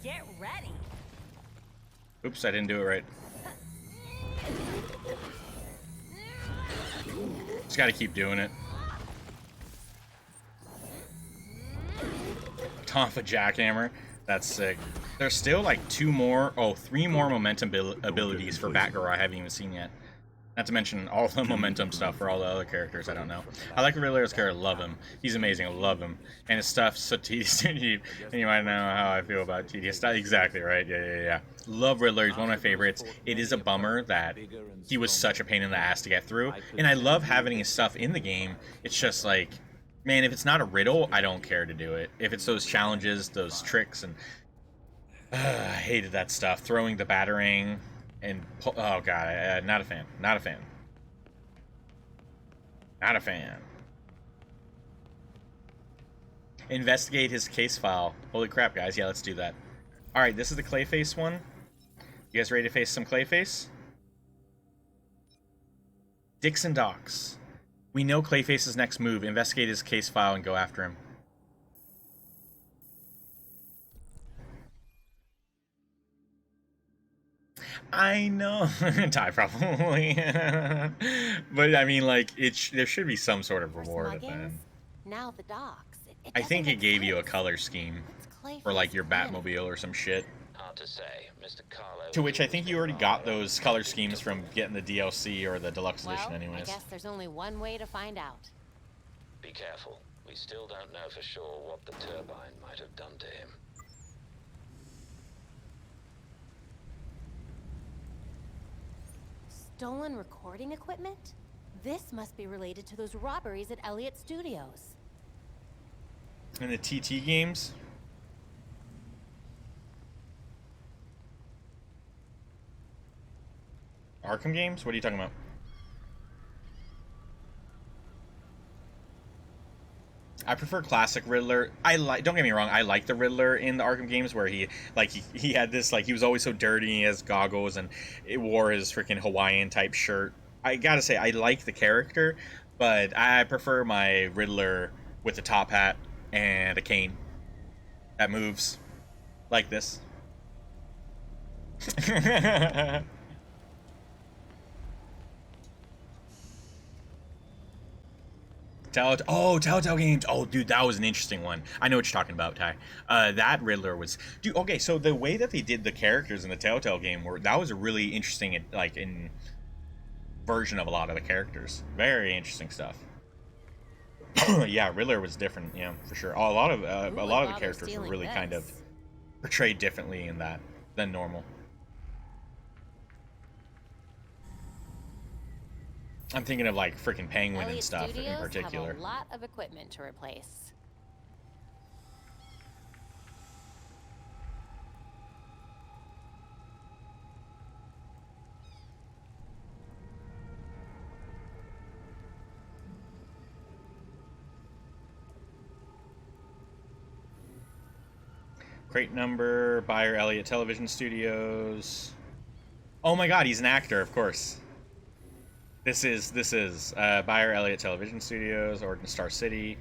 Get ready. Oops, I didn't do it right. Just gotta keep doing it. Off a jackhammer. That's sick. There's still like three more momentum abilities for Batgirl I haven't even seen yet. Not to mention all the momentum stuff for all the other characters I don't know. I like the Riddler's character, love him. He's amazing, I love him. And his stuff's so tedious and you might know how I feel about tedious stuff. Exactly, right? Yeah. Love Riddler, he's one of my favorites. It is a bummer that he was such a pain in the ass to get through. And I love having his stuff in the game. It's just like, man, if it's not a riddle, I don't care to do it. If it's those challenges, those tricks, and I hated that stuff. Throwing the batarang and oh god, not a fan. Not a fan. Not a fan. Investigate his case file. Holy crap, guys! Yeah, let's do that. All right, this is the Clayface one. You guys ready to face some Clayface? Dixon Docks. We know Clayface's next move. Investigate his case file and go after him. I know. Ty, probably. But, I mean, like, there should be some sort of reward at the end. Now the docks. I think it gave you a color scheme for, like, your Batmobile or some shit. Hard to say. Mr. Carlo. To which I think you already got those color schemes from getting the DLC or the deluxe edition anyways. I guess there's only one way to find out. Be careful. We still don't know for sure what the turbine might have done to him. Stolen recording equipment? This must be related to those robberies at Elliott Studios. And the TT games? Arkham games? What are you talking about? I prefer classic Riddler. Don't get me wrong, I like the Riddler in the Arkham games where he had this, like, he was always so dirty, he has goggles and it wore his freaking Hawaiian type shirt. I gotta say, I like the character, but I prefer my Riddler with a top hat and a cane that moves like this. Telltale games. Oh, dude, that was an interesting one. I know what you're talking about, Ty. That Riddler was... Dude, okay, so the way that they did the characters in the Telltale game, that was a really interesting, like, version of a lot of the characters. Very interesting stuff. Yeah, Riddler was different, yeah, for sure. A lot of the characters were really kind of portrayed differently in that than normal. I'm thinking of like freaking Penguin and stuff in particular. Have a lot of equipment to replace. Crate number, buyer Elliott Television Studios. Oh my god, he's an actor, of course. This is buyer Elliott Television Studios, Oregon Star City.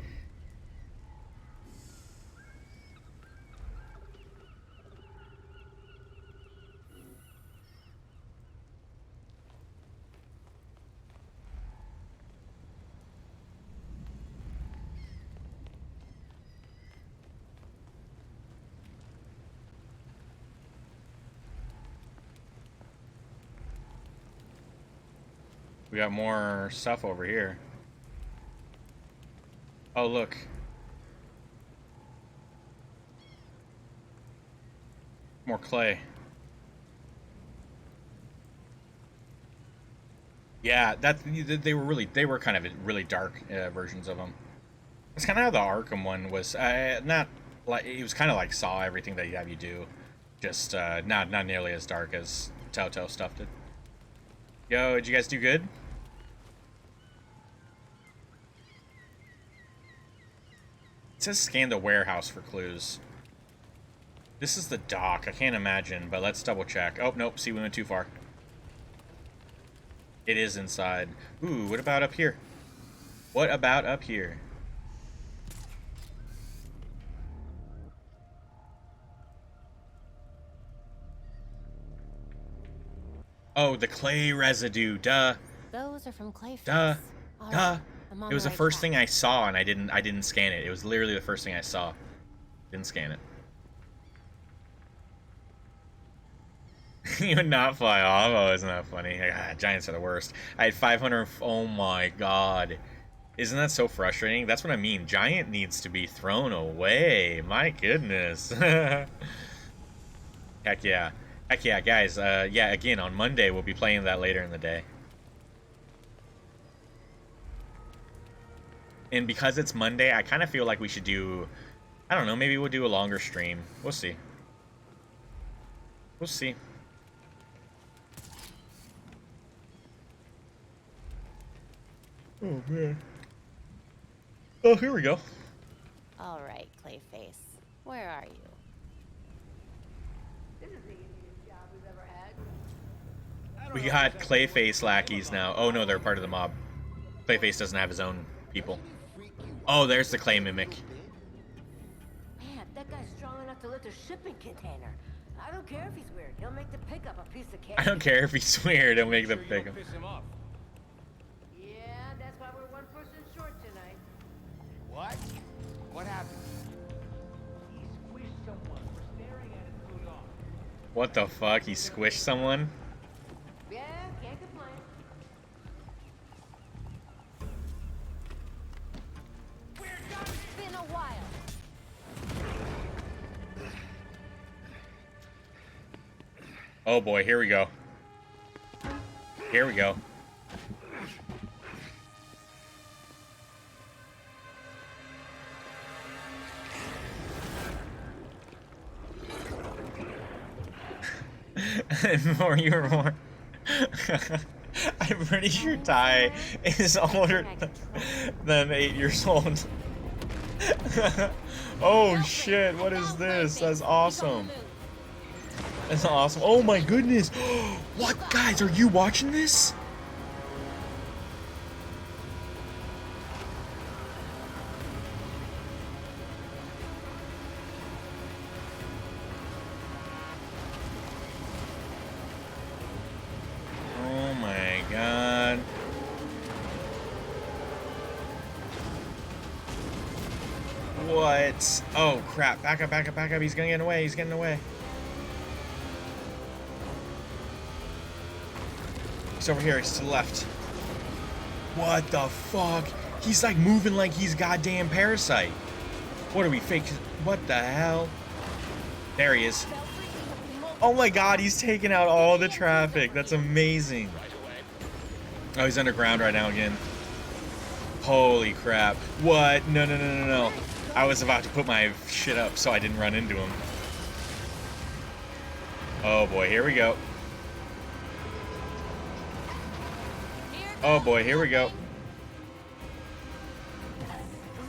We got more stuff over here. Oh, look. More clay. Yeah, they were kind of really dark versions of them. It's kind of how the Arkham one was. Not like it was kind of like Saw, everything that you have you do, just not nearly as dark as Telltale stuff did. Yo, did you guys do good? It says scan the warehouse for clues. This is the dock. I can't imagine, but let's double check. Oh, nope. See, we went too far. It is inside. Ooh, what about up here? What about up here? Oh, the clay residue. Duh. Those are from Clayface. Duh. All Duh. right, I'm on It was the right first track. thing I saw, and I didn't scan it. It was literally the first thing I saw. Didn't scan it. You would not fly off. Oh, isn't that funny? Giants are the worst. I had 500. Oh my god. Isn't that so frustrating? That's what I mean. Giant needs to be thrown away. My goodness. Heck yeah. Heck yeah, guys. Yeah, again, on Monday, we'll be playing that later in the day. And because it's Monday, I kind of feel like we should do... I don't know, maybe we'll do a longer stream. We'll see. We'll see. Oh, man. Oh, here we go. All right, Clayface. Where are you? This is the easiest job we've ever had. We got Clayface lackeys now. Oh, no, they're part of the mob. Clayface doesn't have his own people. Oh, there's the Clay Mimic. Man, that guy's strong enough to lift a shipping container. I don't care if he's weird. He'll make the pickup a piece of cake. I don't care if he's weird. He'll make the pick him. Yeah, that's why we're one person short tonight. What? What happened? He squished someone for staring at his food off. What the fuck? He squished someone? Yeah, can't complain. It's been a while. Oh boy, here we go. Here we go. More you were more. I'm pretty sure Ty is older than 8 years old. Oh shit, what is this? That's awesome. That's awesome. Oh my goodness. What, guys, are you watching this? Oh my god. What? Oh crap. Back up, back up, back up. He's getting away. He's getting away. He's over here. He's to the left. What the fuck? He's like moving like he's goddamn Parasite. What are we fake? What the hell? There he is. Oh my god, he's taking out all the traffic. That's amazing. Oh, he's underground right now again. Holy crap. What? No, no, no, no, no. I was about to put my shit up so I didn't run into him. Oh boy, here we go. Oh boy, here we go.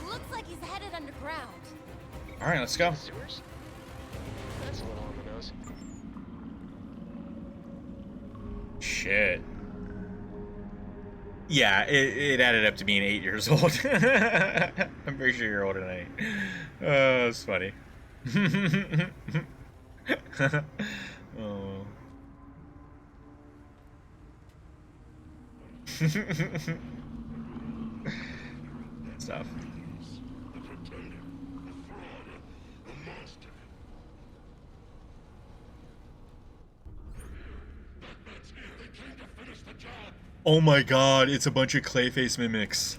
Looks like he's headed underground. All right, let's go. Sewers? That's a little on the nose. Shit. Yeah, it added up to being 8 years old. I'm pretty sure you're older than 8. Oh, that's funny. Oh. Stuff. Oh my god, it's a bunch of Clayface mimics.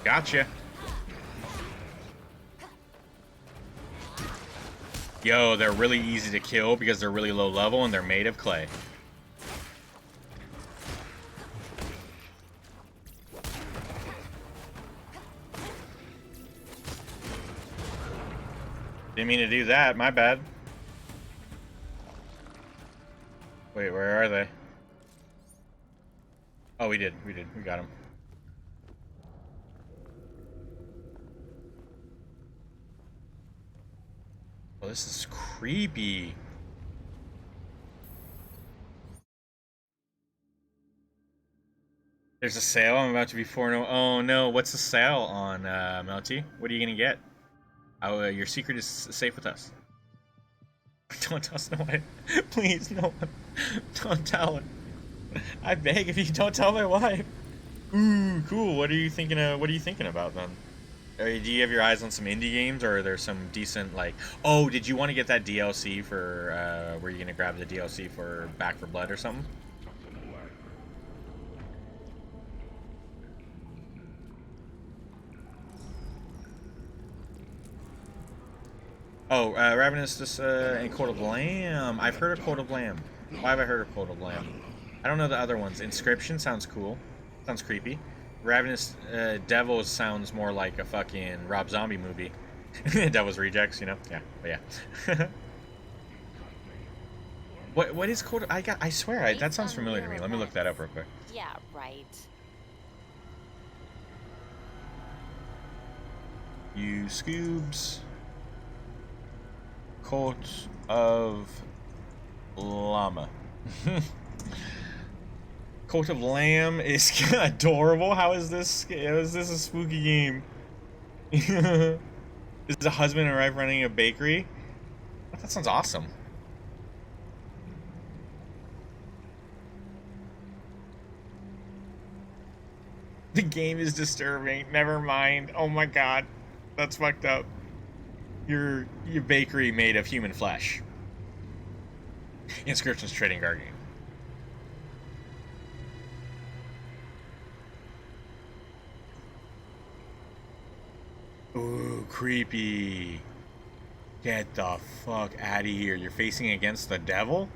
Gotcha. Yo, they're really easy to kill because they're really low level and they're made of clay. Didn't mean to do that, my bad. Wait, where are they? Oh, we got them. Oh, this is creepy. There's a sale. I'm about to be 4-0. Oh no, what's the sale on, Melty? What are you gonna get? Oh, your secret is safe with us. Don't tell Snow White. Please, no one. Don't tell her. I beg if you don't tell my wife. Ooh, cool. What are you thinking about then? Do you have your eyes on some indie games, or are there some decent, like... Oh, did you want to get that DLC for, were you going to grab the DLC for Back for Blood or something? Oh, Ravenous and Court of Lamb. I've heard of Court of Lamb. Why have I heard of Court of Lamb? I don't know the other ones. Inscription sounds cool. Sounds creepy. Ravenous Devils sounds more like a fucking Rob Zombie movie. Devil's Rejects, you know? Yeah, but yeah. What is Court of... I swear, that sounds familiar to me. Let me look that up real quick. Yeah, right. You Scoobs. Court of Llama. Court of Lamb is adorable. How is this a spooky game? Is a husband and wife running a bakery? That sounds awesome. The game is disturbing. Never mind. Oh my god. That's fucked up. Your bakery made of human flesh. Inscription's trading card game. Ooh, creepy. Get the fuck out of here. You're facing against the devil?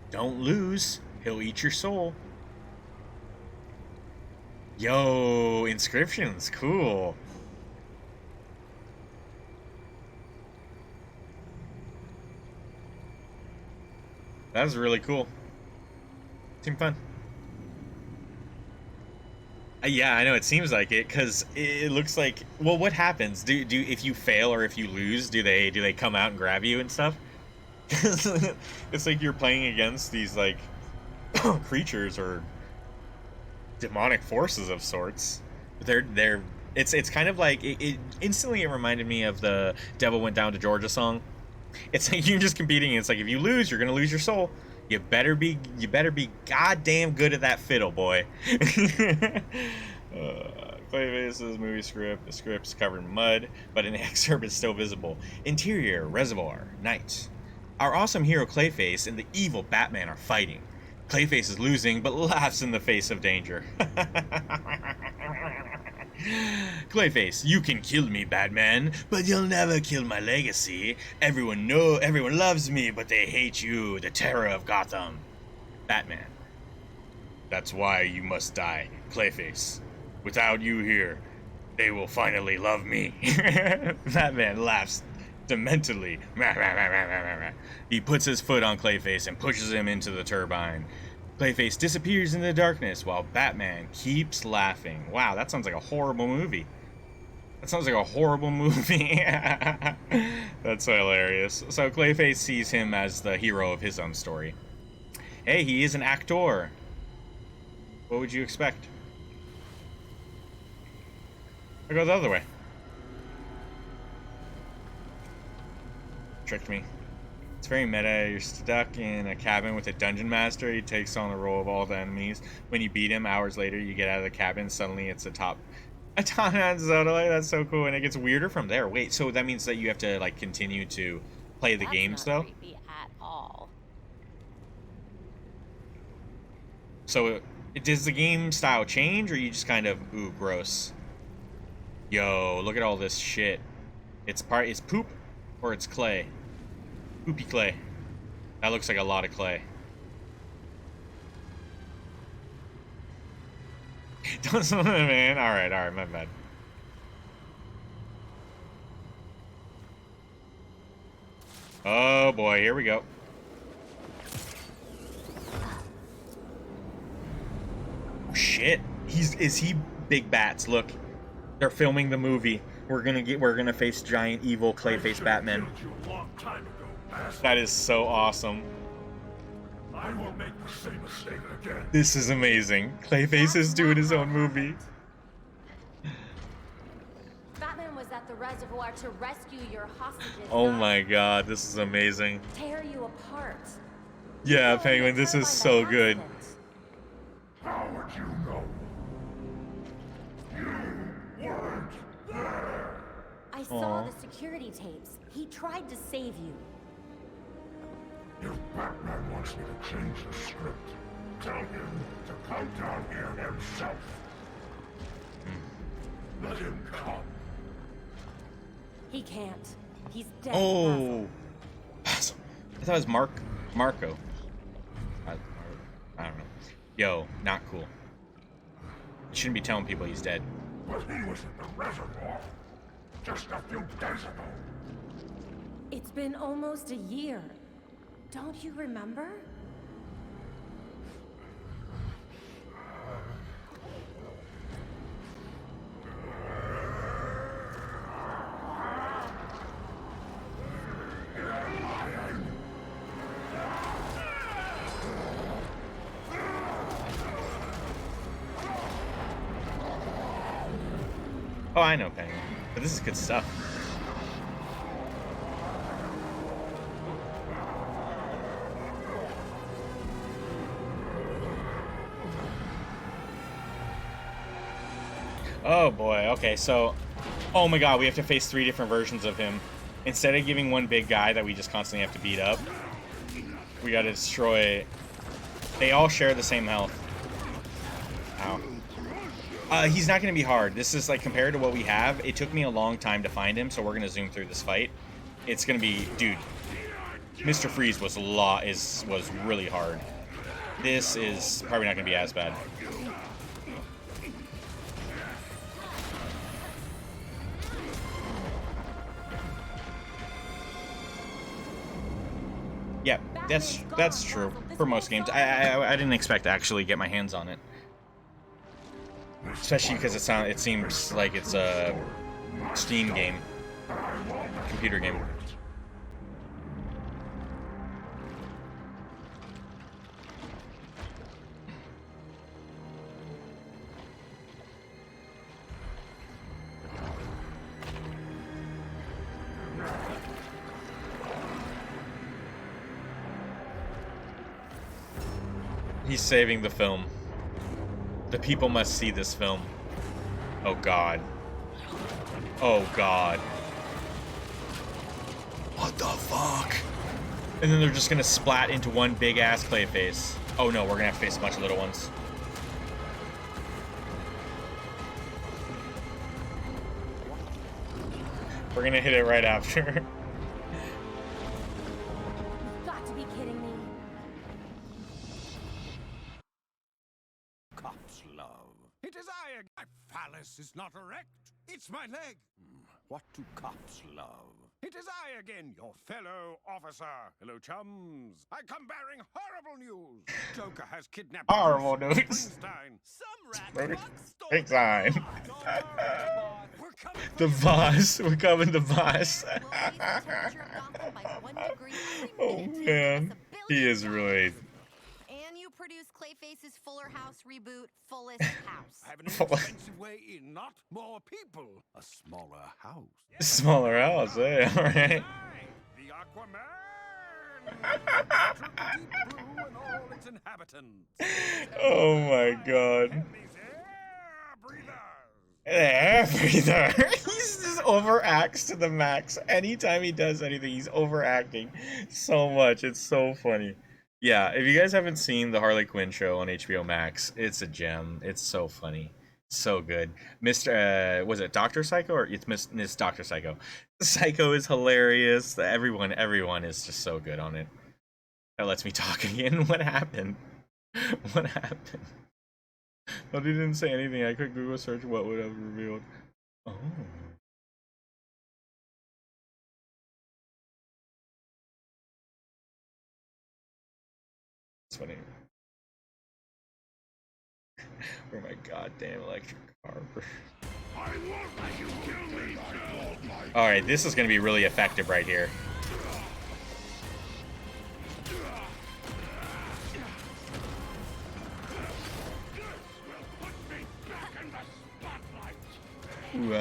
Don't lose. He'll eat your soul. Yo, Inscription's cool. That was really cool. Seemed fun. Yeah, I know, it seems like it, because it looks like... Well, what happens? Do if you fail or if you lose, do they come out and grab you and stuff? It's like you're playing against these, like, creatures or demonic forces of sorts. It's kind of like... It instantly it reminded me of the Devil Went Down to Georgia song. It's like you're just competing, and it's like if you lose, you're gonna lose your soul. You better be goddamn good at that fiddle, boy. Clayface's movie script. The script's covered in mud, but an excerpt is still visible. Interior, reservoir, night. Our awesome hero Clayface and the evil Batman are fighting. Clayface is losing, but laughs in the face of danger. Clayface, you can kill me, Batman, but you'll never kill my legacy. Everyone loves me, but they hate you, the terror of Gotham. Batman, that's why you must die, Clayface. Without you here, they will finally love me. Batman laughs dementedly. He puts his foot on Clayface and pushes him into the turbine. Clayface disappears in the darkness while Batman keeps laughing. Wow, that sounds like a horrible movie. That's hilarious. So Clayface sees him as the hero of his own story. Hey, he is an actor. What would you expect? I go the other way. Tricked me. It's very meta. You're stuck in a cabin with a dungeon master. He takes on the role of all the enemies. When you beat him, hours later, you get out of the cabin. Suddenly, it's a top Zotolite. That's so cool, and it gets weirder from there. Wait, so that means that you have to like continue to play the games, though? That's not creepy at all. So, does the game style change, or you just kind of ooh gross? Yo, look at all this shit. It's poop, or it's clay. Poopy clay. That looks like a lot of clay. Don't man. Alright, my bad. Oh boy, here we go. Oh shit. Is he Big Bats? Look. They're filming the movie. We're gonna face giant evil Clayface Batman. That is so awesome. I will make This is amazing. Clayface is doing his own movie. Batman was at the reservoir to rescue your hostages. Oh not my god, this is amazing. tear you apart. Yeah, You Penguin, killed this the is turbine so by good. accident. How would you know? You weren't there. I saw the security tapes. He tried to save you. If Batman wants me to change the script, tell him to come down here himself. Let him come. He can't. He's dead. Oh. Awesome. I thought it was Marco. I don't know. Yo, not cool. You shouldn't be telling people he's dead. But he was in the reservoir just a few days ago. It's been almost a year. Don't you remember? Oh, I know Penguin. But this is good stuff. Oh boy, okay, so... Oh my god, we have to face 3 different versions of him. Instead of giving one big guy that we just constantly have to beat up, we gotta destroy... They all share the same health. Ow. He's not gonna be hard. This is like, compared to what we have, it took me a long time to find him, so we're gonna zoom through this fight. It's gonna be... Dude, Mr. Freeze was was really hard. This is probably not gonna be as bad. Yeah, that's true for most games. I didn't expect to actually get my hands on it, especially because it seems like it's a Steam game, computer game. He's saving the film. The people must see this film. Oh god. Oh god. What the fuck? And then they're just gonna splat into one big ass Clayface. Oh no, we're gonna have to face a bunch of little ones. We're gonna hit it right after. You've got to be kidding me. Cops love. It is I again. My phallus is not erect. It's my leg. What do cops love? It is I again, your fellow officer. Hello, chums. I come bearing horrible news. Joker has kidnapped Horrible news. Springsteen. Some rat Big time. We're coming for The you. boss. We're coming the boss. We'll raise the temperature of Gotham by 1 degree every Oh minute. man. That's $1 He billion. is really... And you produce Clayface's Fuller House reboot, Fullest House. I have an expensive way in, not more people. A smaller house. Smaller house, eh? Alright. I, the Aquaman! Triple deep blue and all its inhabitants. Oh my god. And these air breathers. Air breather. He's just overacts to the max. Anytime he does anything, he's overacting so much. It's so funny. Yeah, if you guys haven't seen the Harley Quinn show on HBO Max, it's a gem. It's so funny. So good. Mr. Was it Dr. Psycho or it's Miss Dr. Psycho? Psycho is hilarious. Everyone is just so good on it. That lets me talk again. What happened? What happened? Oh, they didn't say anything. I could Google search what would have revealed. Oh. It's funny. Where my goddamn electric car. Alright, this is gonna be really effective right here. Whoa.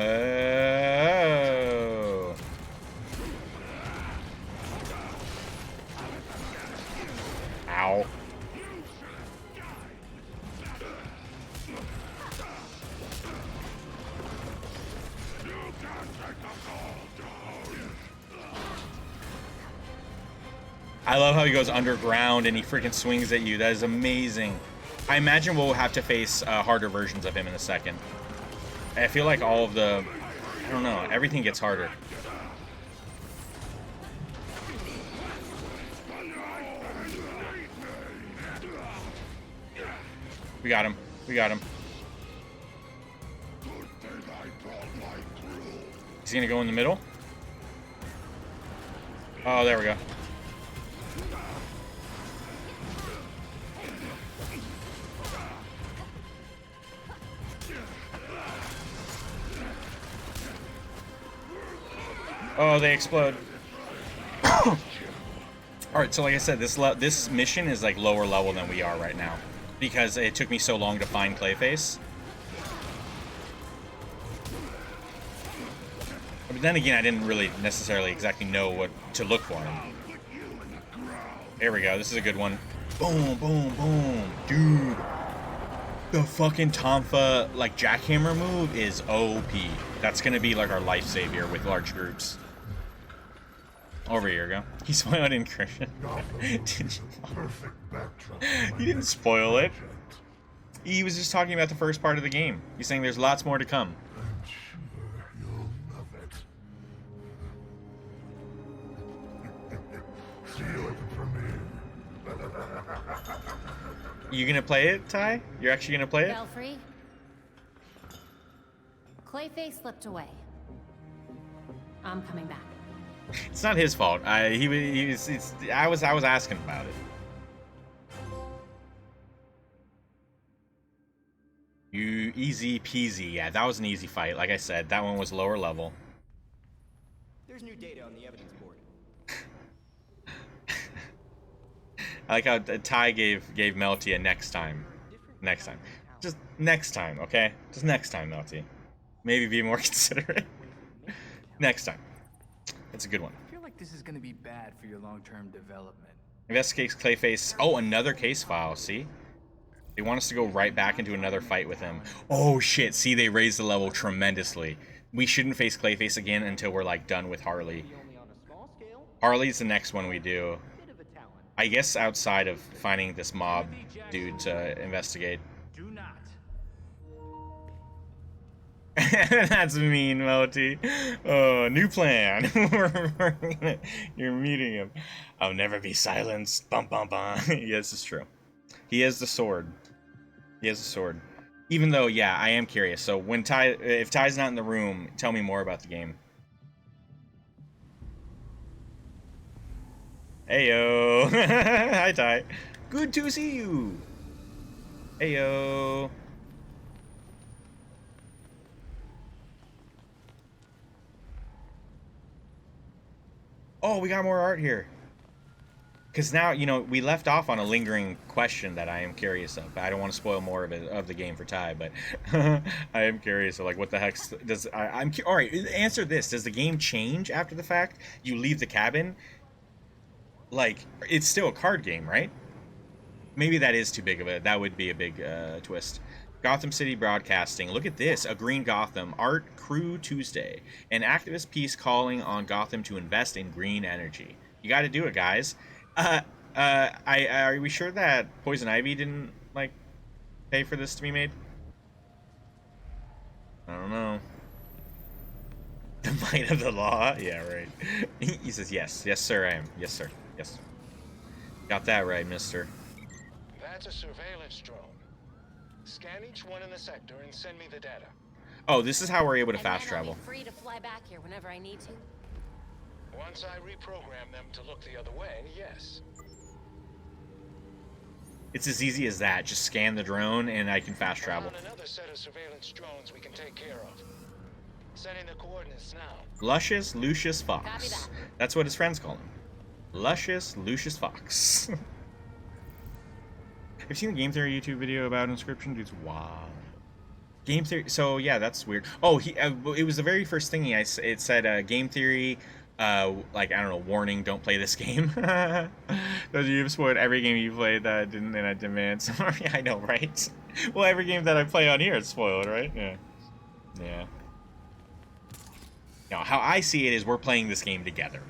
Ow. I love how he goes underground and he freaking swings at you. That is amazing. I imagine we'll have to face harder versions of him in a second. I feel like all of the... I don't know. Everything gets harder. We got him. We got him. Is he gonna go in the middle? Oh, there we go. Oh, they explode. Alright, so like I said, this mission is like lower level than we are right now. Because it took me so long to find Clayface. But then again, I didn't really necessarily exactly know what to look for him. There we go, this is a good one. Boom, boom, boom. Dude. The fucking Tonfa, like, jackhammer move is OP. That's gonna be like our life savior with large groups. Over here, go. He spoiled Incursion. He didn't spoil it. He was just talking about the first part of the game. He's saying there's lots more to come. I'm sure you'll love it. See you at the premiere. You gonna play it, Ty? You're actually gonna play it? Belfry? Clayface slipped away. I'm coming back. It's not his fault. I was asking about it. You easy peasy. Yeah, that was an easy fight. Like I said, that one was lower level. There's new data on the evidence board. I like how Ty gave Melty a next time. Next time. Just next time, okay? Just next time, Melty. Maybe be more considerate. Next time. It's a good one. I feel like this is gonna be bad for your long-term development. Investigates Clayface. Oh, another case file, see? They want us to go right back into another fight with him. Oh shit, see, they raised the level tremendously. We shouldn't face Clayface again until we're like done with Harley. Harley's the next one we do. I guess outside of finding this mob dude to investigate. Do not. That's mean, Melty. Oh, new plan. You're meeting him. I'll never be silenced. Bum bum bum. Yes, it's true. He has the sword. He has the sword. Even though, yeah, I am curious. So when if Ty's not in the room, tell me more about the game. Heyo. Hi, Ty. Good to see you. Heyo. Oh, we got more art here. Because now, you know, we left off on a lingering question that I am curious of. I don't want to spoil more of the game for Ty, but I am curious of, like, what the heck does... all right, answer this. Does the game change after the fact? You leave the cabin? Like, it's still a card game, right? Maybe that is too big of a... That would be a big twist. Gotham City Broadcasting. Look at this. A Green Gotham. Art Crew Tuesday. An activist piece calling on Gotham to invest in green energy. You got to do it, guys. Are we sure that Poison Ivy didn't, like, pay for this to be made? I don't know. The might of the law? Yeah, right. He says, yes. Yes, sir, I am. Yes, sir. Yes. Got that right, mister. That's a surveillance drone. Scan each one in the sector and send me the data. Oh, this is how we're able to fast And then I'll travel. be free to fly back here whenever I need to. Once I reprogram them to look the other way, yes. It's as easy as that. Just scan the drone and I can fast travel. Found another set of surveillance drones we can take care of. Sending the coordinates now. Luscious Lucius Copy Fox. that. That's what his friends call him. Luscious Lucius Fox. I've seen the Game Theory YouTube video about Inscription. Dude's wow. Game theory. So yeah, that's weird. Oh, it was the very first thing it said game theory. Like I don't know, warning, don't play this game. Those you've spoiled every game you played that didn't, and I demand some. Yeah, I know, right? Well, every game that I play on here is spoiled, right? Yeah. Yeah. Now, how I see it is we're playing this game together.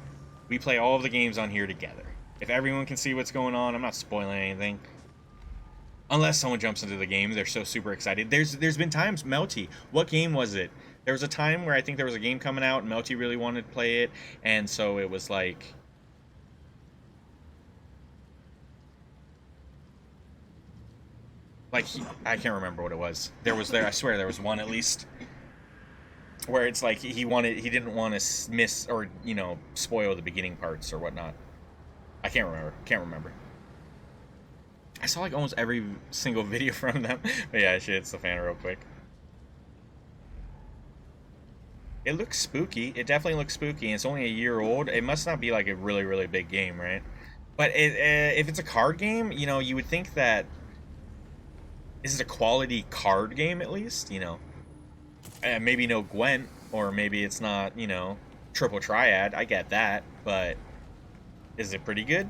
We play all of the games on here together. If everyone can see what's going on, I'm not spoiling anything. Unless someone jumps into the game, they're so super excited. There's been times, Melty, what game was it? There was a time where I think there was a game coming out, and Melty really wanted to play it, and so it was like... I can't remember what it was. I swear there was one at least, where it's like he didn't want to miss, or, you know, spoil the beginning parts or whatnot. I can't remember. I saw like almost every single video from them. But yeah, shit, it's the fan real quick. It looks spooky. It definitely looks spooky. And it's only a year old. It must not be like a really, really big game, right? But if it's a card game, you know, you would think that this is a quality card game at least, you know. Maybe no Gwent, or maybe it's not, you know, Triple Triad. I get that, but is it pretty good?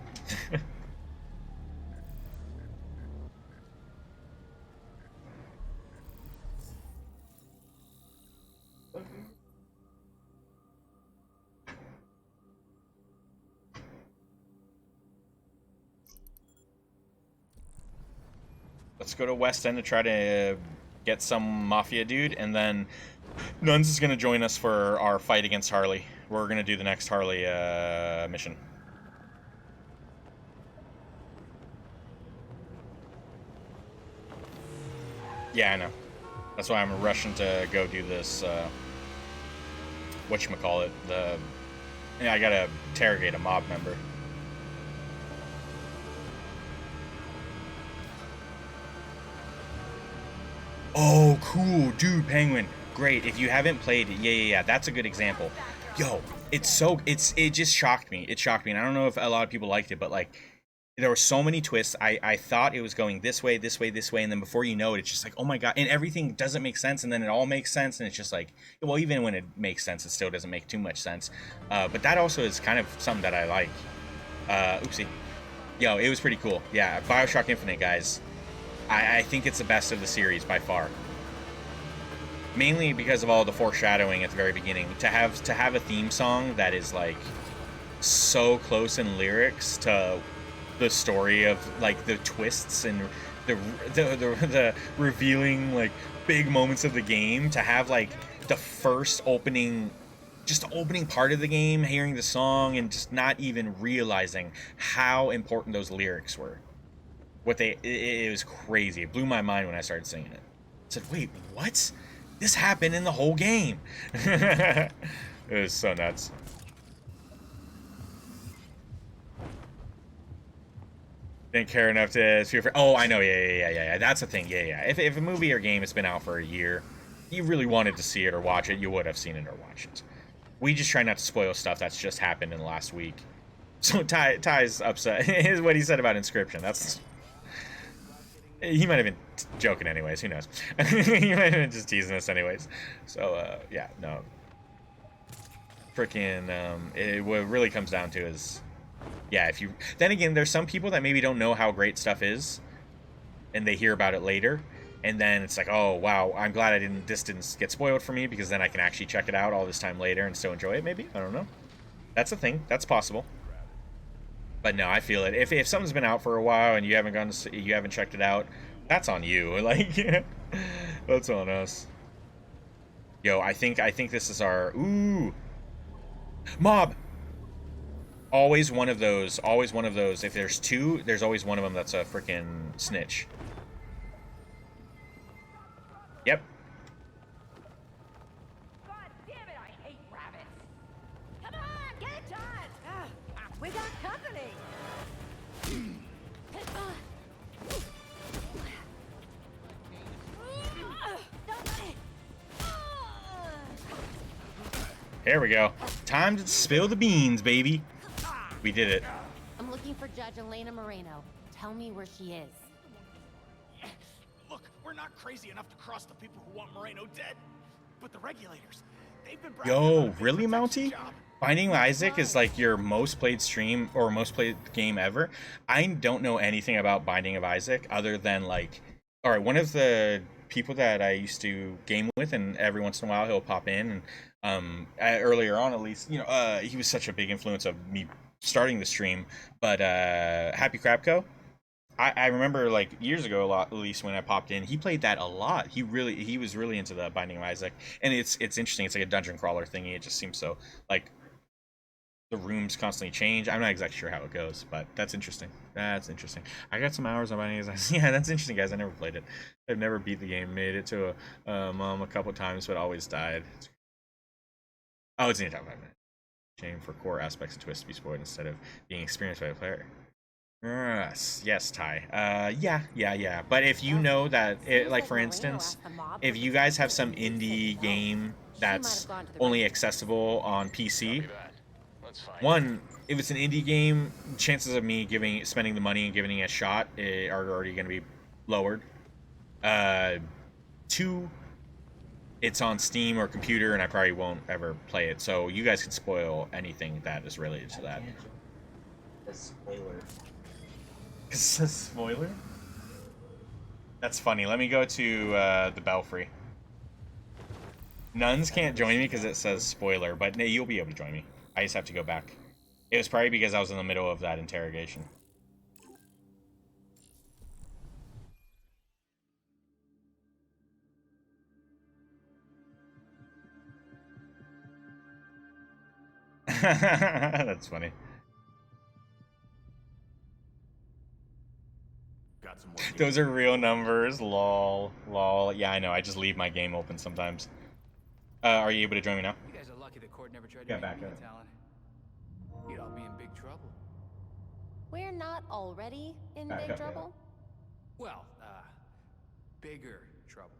Let's go to West End to try to get some Mafia dude, and then Nuns is going to join us for our fight against Harley. We're going to do the next Harley mission. Yeah, I know. That's why I'm rushing to go do this, whatchamacallit, yeah, I gotta interrogate a mob member. Oh, cool, dude, Penguin. Great. If you haven't played it, yeah, that's a good example. Yo, it just shocked me. It shocked me, and I don't know if a lot of people liked it, but like, there were so many twists. I thought it was going this way, and then before you know it, it's just like, oh my god, and everything doesn't make sense, and then it all makes sense, and it's just like, well, even when it makes sense, it still doesn't make too much sense. But that also is kind of something that I like. Oopsie. Yo, it was pretty cool. Yeah, BioShock Infinite, guys. I think it's the best of the series by far. Mainly because of all the foreshadowing at the very beginning. To have a theme song that is like so close in lyrics to the story of like the twists and the revealing like big moments of the game, to have like the first opening, just the opening part of the game, hearing the song and just not even realizing how important those lyrics were. It was crazy. It blew my mind when I started singing it. I said, wait, what? This happened in the whole game. It was so nuts. Didn't care enough to feel for. Oh, I know. Yeah. That's the thing. Yeah. If a movie or game has been out for a year, you really wanted to see it or watch it, you would have seen it or watched it. We just try not to spoil stuff that's just happened in the last week. So Ty's upset. Is what he said about Inscription. That's. He might have been joking anyways, who knows. He might have been just teasing us anyways. So, yeah, no. Freaking, what it really comes down to is, yeah, if you... Then again, there's some people that maybe don't know how great stuff is, and they hear about it later, and then it's like, oh, wow, I'm glad this didn't get spoiled for me, because then I can actually check it out all this time later and still enjoy it, maybe? I don't know. That's a thing. That's possible. But no, I feel it. If something's been out for a while and you haven't checked it out, that's on you. Like, that's on us. Yo, I think this is our mob. Always one of those. Always one of those. If there's two, there's always one of them that's a freaking snitch. Yep. God damn it, I hate rabbits. Come on, get it done. We got company. There we go. Time to spill the beans, baby. We did it. I'm looking for Judge Elena Moreno. Tell me where she is. Look, We're not crazy enough to cross the people who want Moreno dead. But the regulators, they've been Yo, really, Mounty? Binding of Isaac is like your most played stream or most played game ever. I don't know anything about Binding of Isaac other than like, all right, one of the people that I used to game with, and every once in a while he'll pop in, and earlier on at least, you know, he was such a big influence of me starting the stream. But Happy Crabco, I remember like years ago a lot, at least when I popped in, he played that a lot. He was really into the Binding of Isaac, and it's interesting. It's like a dungeon crawler thingy. It just seems so like the rooms constantly change. I'm not exactly sure how it goes, but that's interesting. That's interesting. I got some hours on Binding of Isaac. Yeah, that's interesting, guys. I never played it. I've never beat the game. Made it to a couple times, but always died. Oh, it's in the top 5 minutes. Shame for core aspects and twists to be spoiled instead of being experienced by the player. Yes, Ty. Yeah. But if you know that, like for instance, if you guys have some indie game that's only accessible on PC, one, if it's an indie game, chances of me spending the money and giving it a shot are already going to be lowered. Two, it's on Steam or computer, and I probably won't ever play it. So you guys can spoil anything that is related to that. A spoiler. It's a spoiler? That's funny. Let me go to the Belfry. Nuns can't join me because it says spoiler, but you'll be able to join me. I just have to go back. It was probably because I was in the middle of that interrogation. That's funny. Got some more Those are real numbers. Lol. Yeah, I know. I just leave my game open sometimes. Are you able to join me now? You guys are lucky the court never tried to Get make back me up. a talent. You'd all be in big trouble. We're not already in Back big up, yeah. trouble. Well, bigger trouble.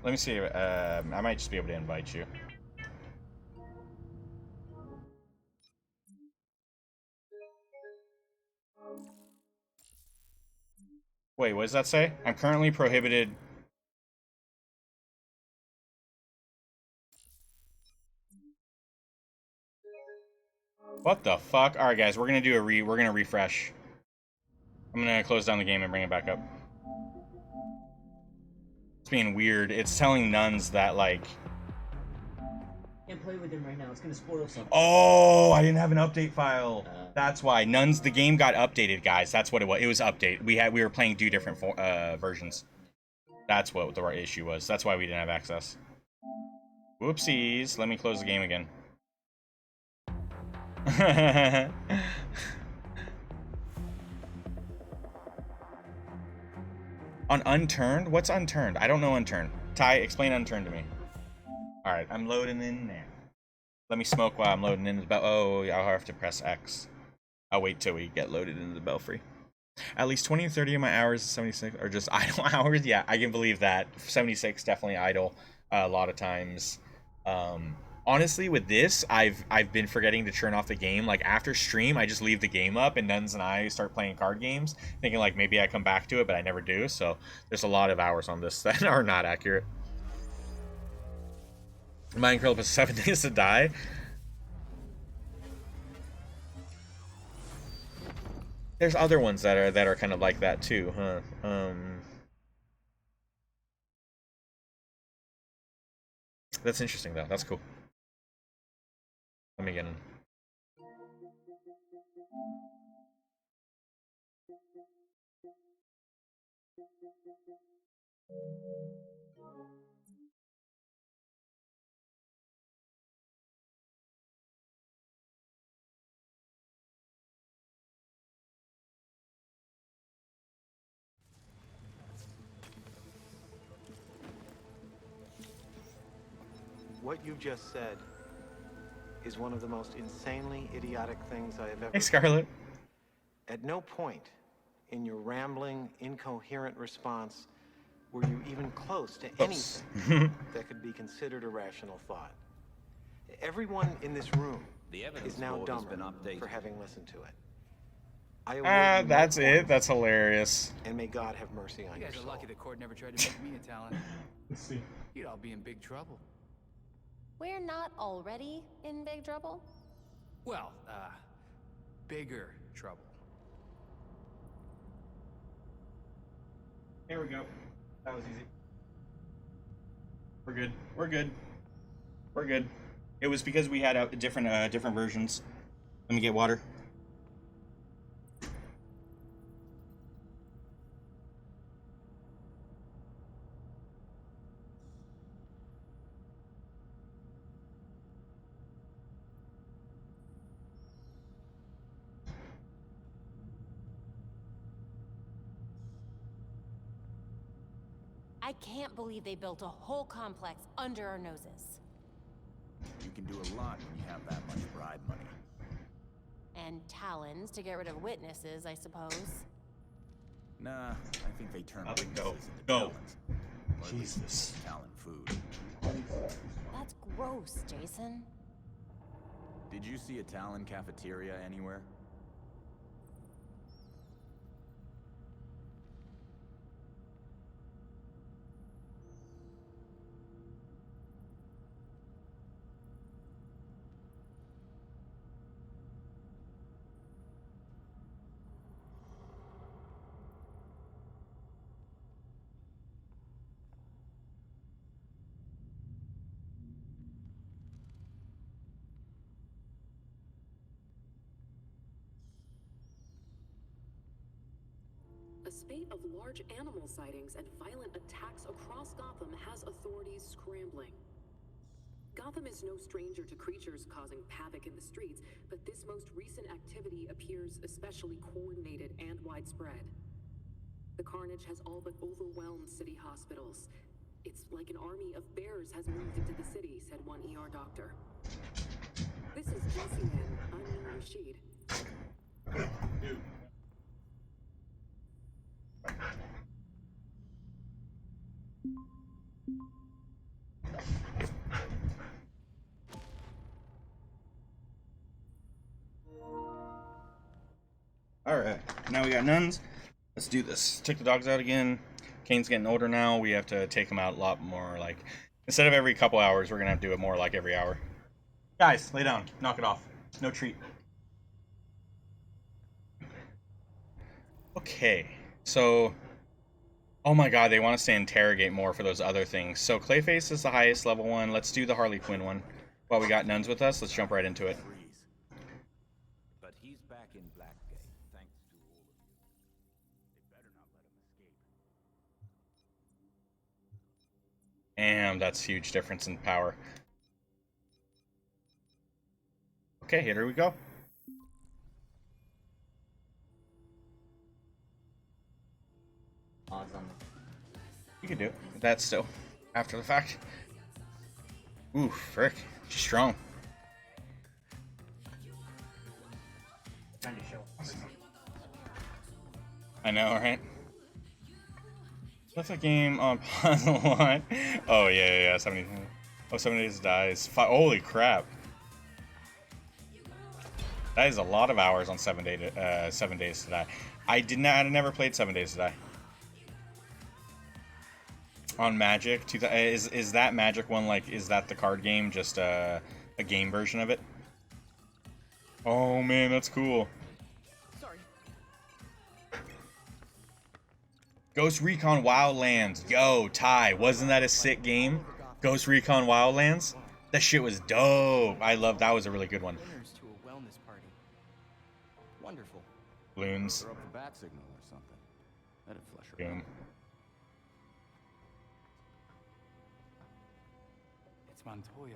Let me see. I might just be able to invite you. Wait, what does that say? I'm currently prohibited. What the fuck? All right, guys, we're gonna do we're gonna refresh. I'm gonna close down the game and bring it back up. It's being weird. It's telling nuns that like. Can't play with him right now. It's gonna spoil something. Oh, I didn't have an update file. That's why nuns. The game got updated, guys. That's what it was. It was updated. We were playing 2 different versions. That's what the right issue was. That's why we didn't have access. Whoopsies. Let me close the game again. On Unturned? What's Unturned? I don't know Unturned. Ty, explain Unturned to me. Alright, I'm loading in there. Let me smoke while I'm loading into the Oh, I'll have to press X. I'll wait till we get loaded into the Belfry. At least 20 or 30 of my hours, 76, are just idle hours. Yeah, I can believe that. 76, definitely idle a lot of times. Honestly, with this, I've been forgetting to turn off the game. Like, after stream, I just leave the game up, and Nuns and I start playing card games, thinking, like, maybe I come back to it, but I never do. So there's a lot of hours on this that are not accurate. Minecraft has 7 days to die. There's other ones that are kind of like that too, huh? That's interesting though. That's cool. Let me get in. What you just said is one of the most insanely idiotic things I have ever Hey, Scarlett. At no point in your rambling, incoherent response were you even close to anything that could be considered a rational thought. Everyone in this room The evidence is now board has dumber been updated. for having listened to it. I award you That's no it. points, That's hilarious. and may God have mercy on You your guys are soul. lucky the court never tried to make me a talent. Let's see. You'd all be in big trouble. We're not already in big trouble. Well, bigger trouble. There we go. That was easy. We're good. We're good. We're good. It was because we had different versions. Let me get water. I can't believe they built a whole complex under our noses. You can do a lot when you have that much bribe money. And talons to get rid of witnesses, I suppose. Nah, I think they turn witnesses Go. into Go. talons. Or at least Jesus. talon food. That's gross, Jason. Did you see a talon cafeteria anywhere? A spate of large animal sightings and violent attacks across Gotham has authorities scrambling. Gotham is no stranger to creatures causing havoc in the streets, but this most recent activity appears especially coordinated and widespread. The carnage has all but overwhelmed city hospitals. It's like an army of bears has moved into the city, said one ER doctor. This is GCN. I'm Noor Rashid. Alright, now we got nuns. Let's do this. Take the dogs out again. Kane's getting older now. We have to take him out a lot more, like, instead of every couple hours, we're gonna have to do it more like every hour. Guys, lay down. Knock it off. No treat. Okay, so... Oh my god, they want us to interrogate more for those other things. So Clayface is the highest level one. Let's do the Harley Quinn one. While we got nuns with us, let's jump right into it. But he's back in Blackgate, thanks to all of you. They better not let him escape. Damn, that's a huge difference in power. Okay, here we go. Awesome. You can do it. That's still after the fact. Ooh, frick. She's strong. I know, right? That's a game on puzzle one. Oh, yeah. 70. Oh, 7 days dies. Holy crap. That is a lot of hours on 7 days to die. I never played 7 days to die. On Magic, is that Magic one, like, is that the card game, just a game version of it? Oh man, that's cool. Sorry. Ghost Recon Wildlands. Yo, Ty, wasn't that a sick game? Ghost Recon Wildlands? That shit was dope. I love that. Was a really good one. Dinners to a wellness party. Wonderful. Balloons. Throw up the bat signal or something. That'd flush her Boom. out. It's Montoya.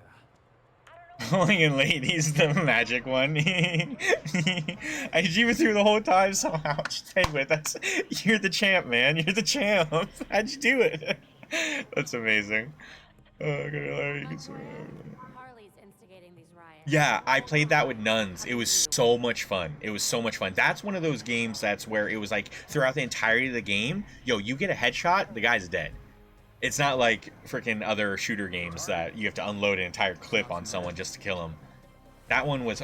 Calling in late, he's the magic one. You were through the whole time somehow. You're the champ, man. You're the champ. How'd you do it? That's amazing. Harley's instigating these riots. Yeah, I played that with nuns. It was so much fun. It was so much fun. That's one of those games that's where it was like throughout the entirety of the game, yo, you get a headshot, the guy's dead. It's not like freaking other shooter games that you have to unload an entire clip on someone just to kill them. That one was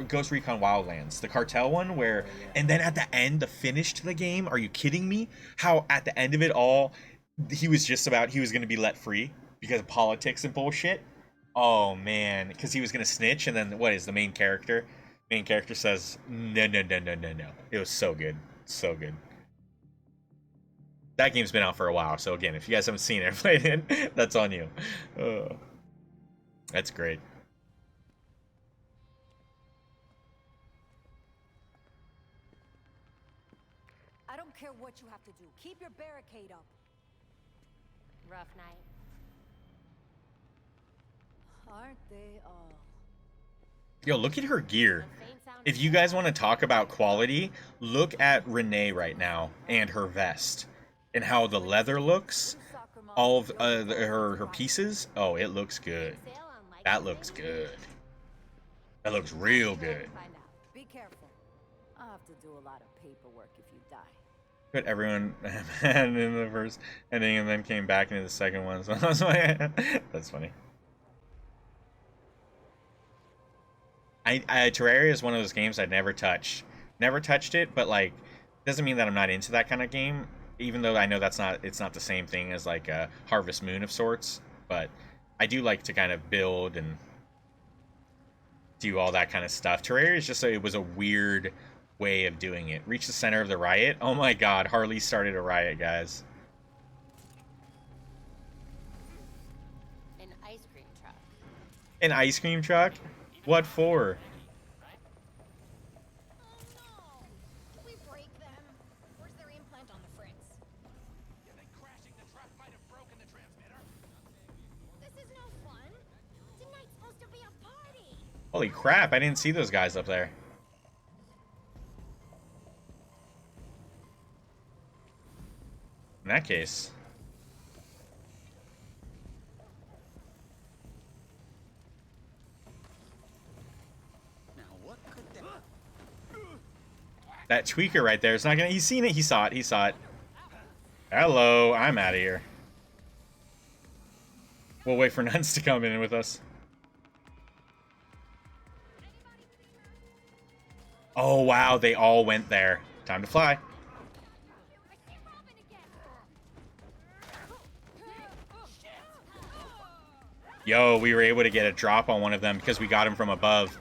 Ghost Recon Wildlands, the cartel one, where, and then at the end, the finish to the game, are you kidding me? How at the end of it all, he was going to be let free because of politics and bullshit. Oh man, because he was going to snitch, and then what is the main character? Main character says, no, no, no, no, no, no. It was so good. So good. That game's been out for a while, so again, if you guys haven't seen it or played it, that's on you. That's great. I don't care what you have to do. Keep your barricade up. Rough night. Aren't they all? Yo, look at her gear. If you guys want to talk about quality, look at Renee right now and her vest and how the leather looks. All of her pieces. Oh, it looks good. That looks good. That looks real good. Be careful. I'll have to do a lot of paperwork if you die. Put everyone in the first ending and then came back into the second one. So that's funny. Terraria is one of those games I'd never touched. Never touched it, but like, doesn't mean that I'm not into that kind of game. Even though I know it's not the same thing as like a Harvest Moon of sorts, but I do like to kind of build and do all that kind of stuff. Terraria is just it was a weird way of doing it. Reach the center of the riot. Oh my god, Harley started a riot, guys. An ice cream truck. An ice cream truck? What for? Holy crap, I didn't see those guys up there. In that case. That tweaker right there is not gonna. He's seen it. He saw it. He saw it. Hello, I'm out of here. We'll wait for nuns to come in with us. Oh wow, they all went there. Time to fly. Yo, we were able to get a drop on one of them because we got him from above.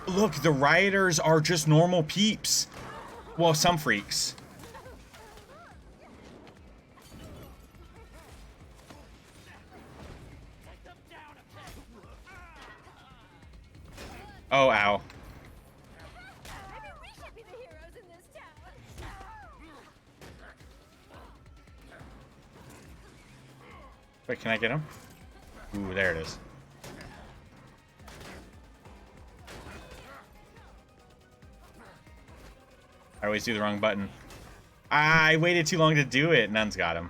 Look, the rioters are just normal peeps. Well, some freaks. Oh, ow. Maybe we should be the heroes in this town. Wait, can I get him? Ooh, there it is. I always do the wrong button. I waited too long to do it. None's got him.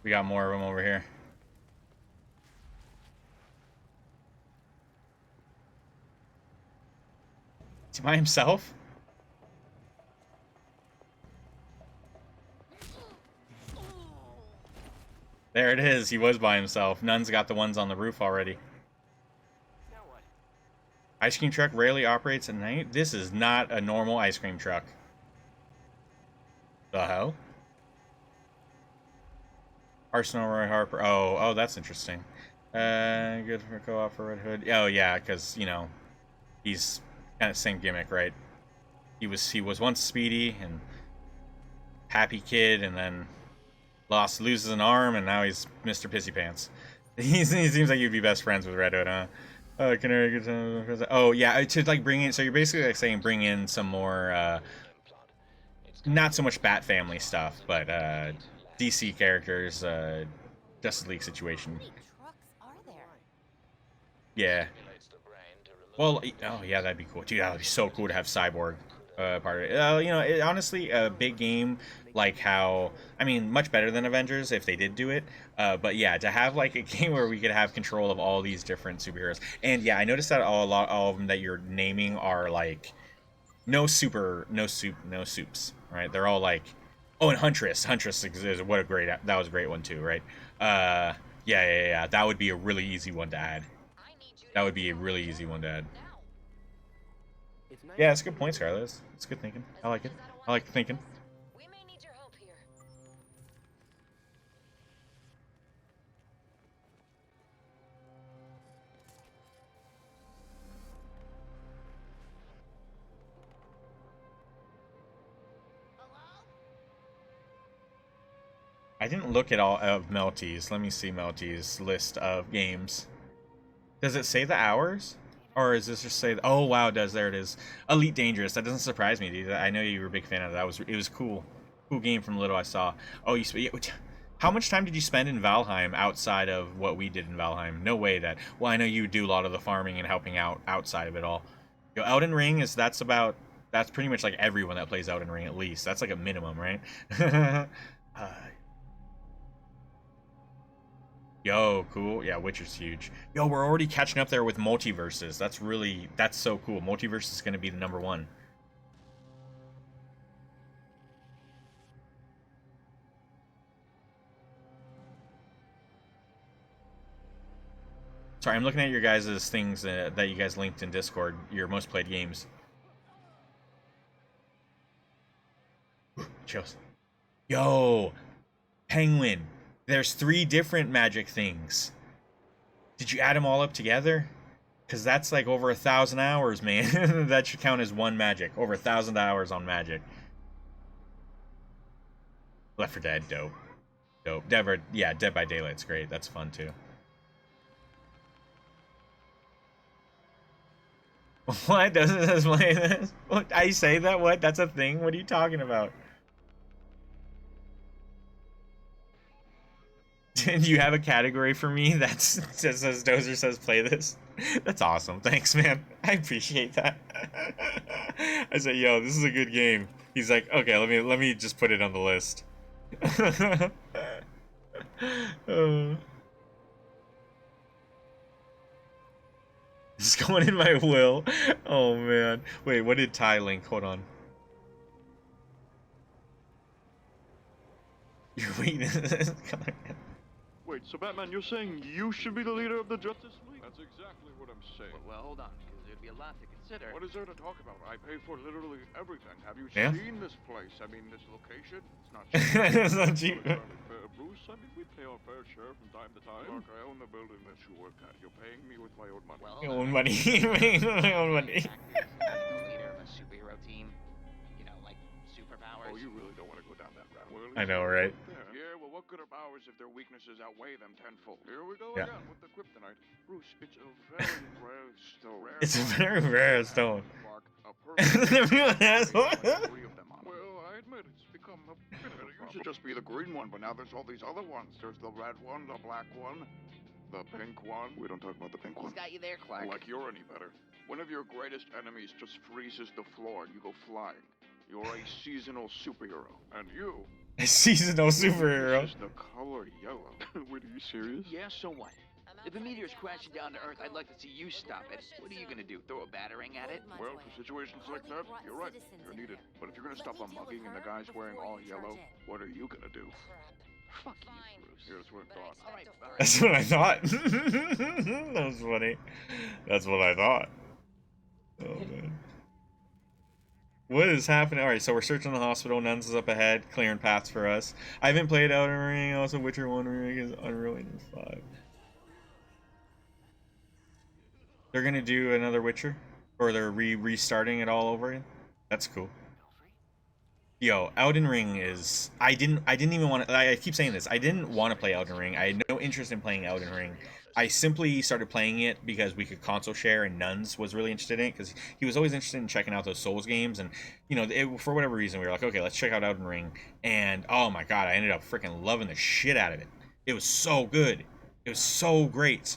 We got more of them over here. Is he by himself? There it is. He was by himself. None's got the ones on the roof already. Ice cream truck rarely operates at night. This is not a normal ice cream truck. The hell? Arsenal Roy Harper. Oh, that's interesting. Good for co-op for Red Hood. Oh yeah, because you know, he's kind of same gimmick, right? He was once Speedy and happy kid, and then loses an arm, and now he's Mr. Pissy Pants. He seems like you'd be best friends with Red Hood, huh? Canary get some. Oh yeah, to like bring in. So you're basically like saying bring in some more, not so much Bat Family stuff, but DC characters, Justice League situation. How many trucks are there? Yeah. Well, oh yeah, that'd be cool, dude. That'd be so cool to have Cyborg part of it. You know, honestly, a big game like how, I mean, much better than Avengers if they did do it. But yeah, to have like a game where we could have control of all these different superheroes. And yeah, I noticed that all of them that you're naming are like no soups, right? They're all like, oh, and Huntress is what a great, that was a great one too, right? Yeah, that would be a really easy one to add. That would be a really easy one to add. Yeah, it's a good point, Scarlett. It's good thinking. I like it. I like thinking. I didn't look at all of Melty's. Let me see Melty's list of games. Does it say the hours? Or is this just say... Oh, wow, it does. There it is. Elite Dangerous. That doesn't surprise me, dude. I know you were a big fan of that. It was cool. Cool game from the little I saw. Oh, how much time did you spend in Valheim outside of what we did in Valheim? No way that... Well, I know you do a lot of the farming and helping out outside of it all. Yo, Elden Ring is... That's pretty much like everyone that plays Elden Ring, at least. That's like a minimum, right? Yo, cool. Yeah, Witcher's huge. Yo, we're already catching up there with multiverses. That's so cool. Multiverse is going to be the #1. Sorry, I'm looking at your guys' things that you guys linked in Discord, your most played games. Chills. Yo, Penguin. There's 3 different magic things. Did you add them all up together? Because that's like over 1,000 hours, man. That should count as one magic. Over 1,000 hours on magic. Left 4 Dead, dope. Dope. Dead by Daylight's great. That's fun too. What? Doesn't this play this? What? I say that? What? That's a thing? What are you talking about? Do you have a category for me that says Dozer says play this? That's awesome. Thanks, man. I appreciate that. I said, yo, this is a good game. He's like, okay, let me just put it on the list. It's going in my will. Oh man. Wait, what did Ty link? Hold on. You're waiting. Wait, so Batman, you're saying you should be the leader of the Justice League? That's exactly what I'm saying. Well, hold on, because there'd be a lot to consider. What is there to talk about? I pay for literally everything. Have you Yeah? seen this place? I mean, this location? It's not cheap. It's not cheap. Bruce, I mean, we pay our fair share from time to time. Look, I own the building that you work at. You're paying me with my own money. Well, Your own money. My own money. The leader of a superhero team, you know, like superpowers. Oh, you really don't want to go down that rabbit hole. I know, right? Yeah, well, what good are powers if their weaknesses outweigh them tenfold? Here we go Yeah. again with the kryptonite. Bruce, it's a very rare stone. It's a very rare stone. Mark, a perfect Everyone has one. 3 of them on it. Well, I admit it's become a bit of a problem. It used to just be the green one, but now there's all these other ones. There's the red one, the black one, the pink one. We don't talk about the pink one. He's got you there, Clark. Like you're any better. One of your greatest enemies just freezes the floor and you go flying. You're a seasonal superhero. And you... A seasonal superhero. This is the color yellow. Wait, are you serious? Yeah, so what? If a meteor's crashing down to Earth, I'd like to see you stop it. What are you gonna do? Throw a battering at it? Well, for situations like that, you're right. You're needed. But if you're gonna stop a mugging and the guy's wearing all yellow, what are you gonna do? Fuck you, Bruce. Here's what I thought. All right. That's what I thought. That was funny. That's what I thought. Oh man. What is happening? Alright, so we're searching the hospital. Nuns is up ahead, clearing paths for us. I haven't played Elden Ring. Also, Witcher 1 remake is Unreal Engine 5. They're gonna do another Witcher? Or they're restarting it all over again? That's cool. Yo, Elden Ring is... I didn't even want to... I keep saying this. I didn't want to play Elden Ring. I had no interest in playing Elden Ring. I simply started playing it because we could console share, and Nuns was really interested in it because he was always interested in checking out those Souls games. And, you know, for whatever reason, we were like, okay, let's check out Elden Ring. And, oh my god, I ended up freaking loving the shit out of it. It was so good. It was so great.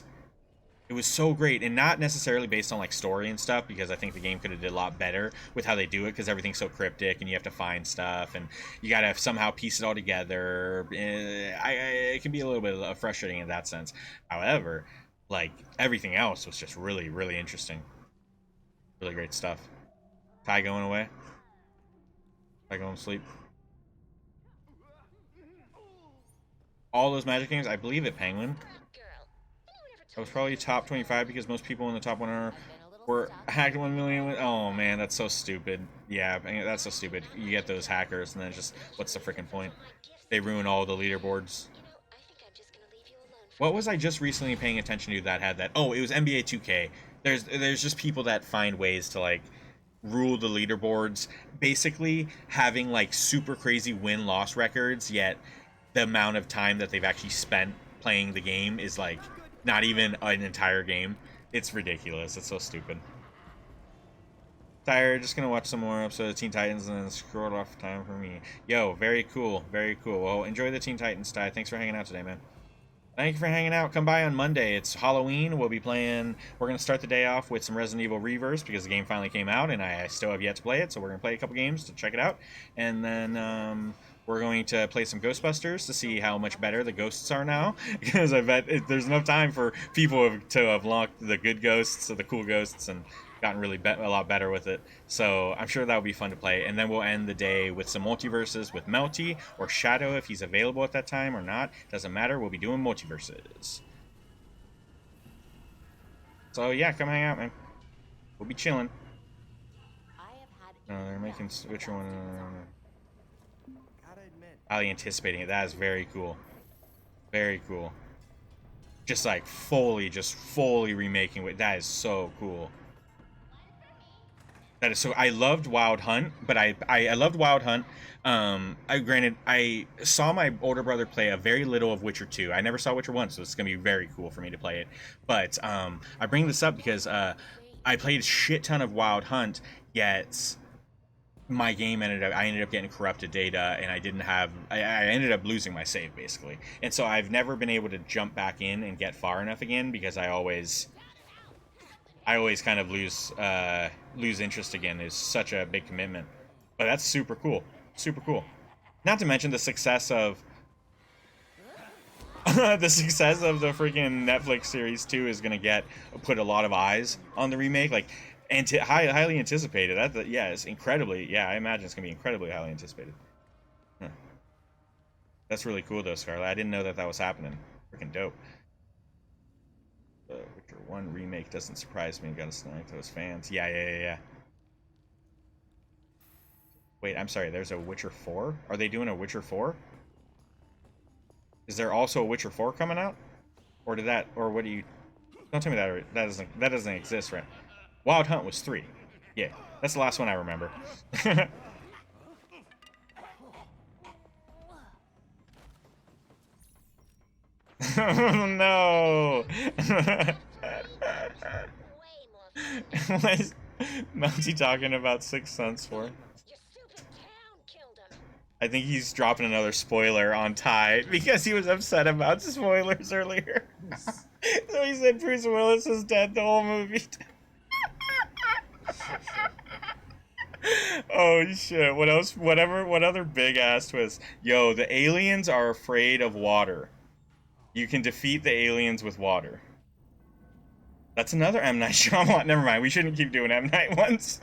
It was so great, and not necessarily based on like story and stuff, because I think the game could have did a lot better with how they do it, because everything's so cryptic and you have to find stuff and you gotta somehow piece it all together. It can be a little bit frustrating in that sense. However, like everything else was just really, really interesting. Really great stuff. Ty going away. Ty going to sleep. All those Magic games, I believe it, Penguin. I was probably top 25 because most people in the top 100 were hacked 1 million. Oh man, that's so stupid. Yeah, that's so stupid. You get those hackers, and then just what's the freaking point? They ruin all the leaderboards. What was I just recently paying attention to that had that? Oh, it was NBA 2K. There's just people that find ways to like rule the leaderboards, basically having like super crazy win-loss records, yet the amount of time that they've actually spent playing the game is like not even an entire game. It's ridiculous. It's so stupid. Tired, just gonna watch some more episodes of Teen Titans and then scroll off time for me. Yo, very cool, very cool. Well, enjoy the Teen Titans, Ty. Thanks for hanging out today, man. Thank you for hanging out. Come by on Monday. It's Halloween. We'll be playing. We're going to start the day off with some Resident Evil Reverse because the game finally came out and I still have yet to play it. So we're going to play a couple games to check it out. And then we're going to play some Ghostbusters to see how much better the ghosts are now. Because I bet there's enough time for people to have unlocked the good ghosts or the cool ghosts and gotten really a lot better with it. So I'm sure that'll be fun to play. And then we'll end the day with some multiverses with Melty or Shadow if he's available at that time or not. Doesn't matter. We'll be doing multiverses. So yeah, come hang out, man. We'll be chilling. They're making Witcher one. Highly anticipating it. That is very cool. Very cool. Just like fully remaking it. That is so cool. That is so. I loved Wild Hunt, but I loved Wild Hunt. Granted, I saw my older brother play a very little of Witcher 2. I never saw Witcher 1, so it's gonna be very cool for me to play it. But I bring this up because I played a shit ton of Wild Hunt, yet my game I ended up getting corrupted data, and I ended up losing my save basically. And so I've never been able to jump back in and get far enough again because I always kind of lose interest again. Is such a big commitment, but that's super cool. Not to mention the success of the freaking Netflix series 2 is gonna put a lot of eyes on the remake, like highly anticipated. Yeah, it's incredibly. Yeah, I imagine it's gonna be incredibly highly anticipated. Huh. That's really cool though, Scarlet. I didn't know that was happening. Freaking dope. The Witcher 1 remake doesn't surprise me. Gotta snag those fans. Yeah. Wait, I'm sorry. There's a Witcher 4? Are they doing a Witcher 4? Is there also a Witcher 4 coming out? Or what do you... Don't tell me that doesn't exist, right? Wild Hunt was 3. Yeah, that's the last one I remember. No! What is Mounty talking about Six Sons for? I think he's dropping another spoiler on Ty because he was upset about spoilers earlier. So he said Bruce Willis is dead the whole movie. Oh shit, what else? What other big ass twist? Yo, the aliens are afraid of water. You can defeat the aliens with water. That's another M. Night Shyamalan. Never mind, we shouldn't keep doing M. Night ones.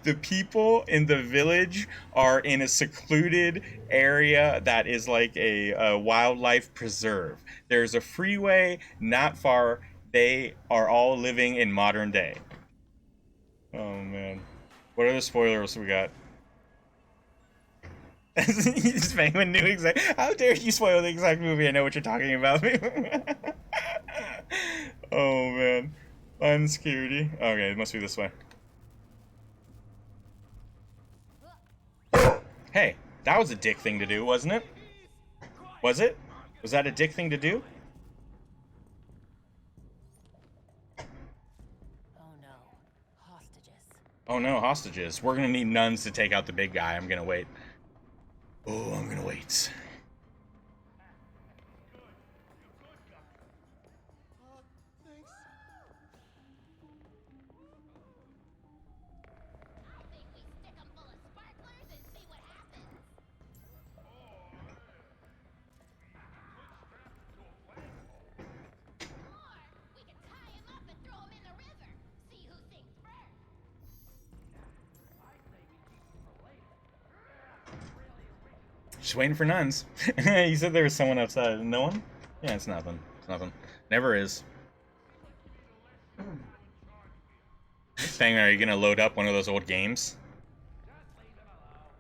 The people in the village are in a secluded area that is like a wildlife preserve. There's a freeway not far. They are all living in modern day. Oh man. What other spoilers we got? Penguin knew exactly. How dare you spoil the exact movie? I know what you're talking about. Oh man, unsecurity. Okay, it must be this way. Hey, that was a dick thing to do, wasn't it? Was it? Was that a dick thing to do? Oh no, hostages. We're gonna need nuns to take out the big guy. I'm gonna wait. Oh, I'm gonna wait. Just waiting for nuns. You said there was someone outside. No one? Yeah, it's nothing. It's nothing. Never is. Thing, are you gonna load up one of those old games?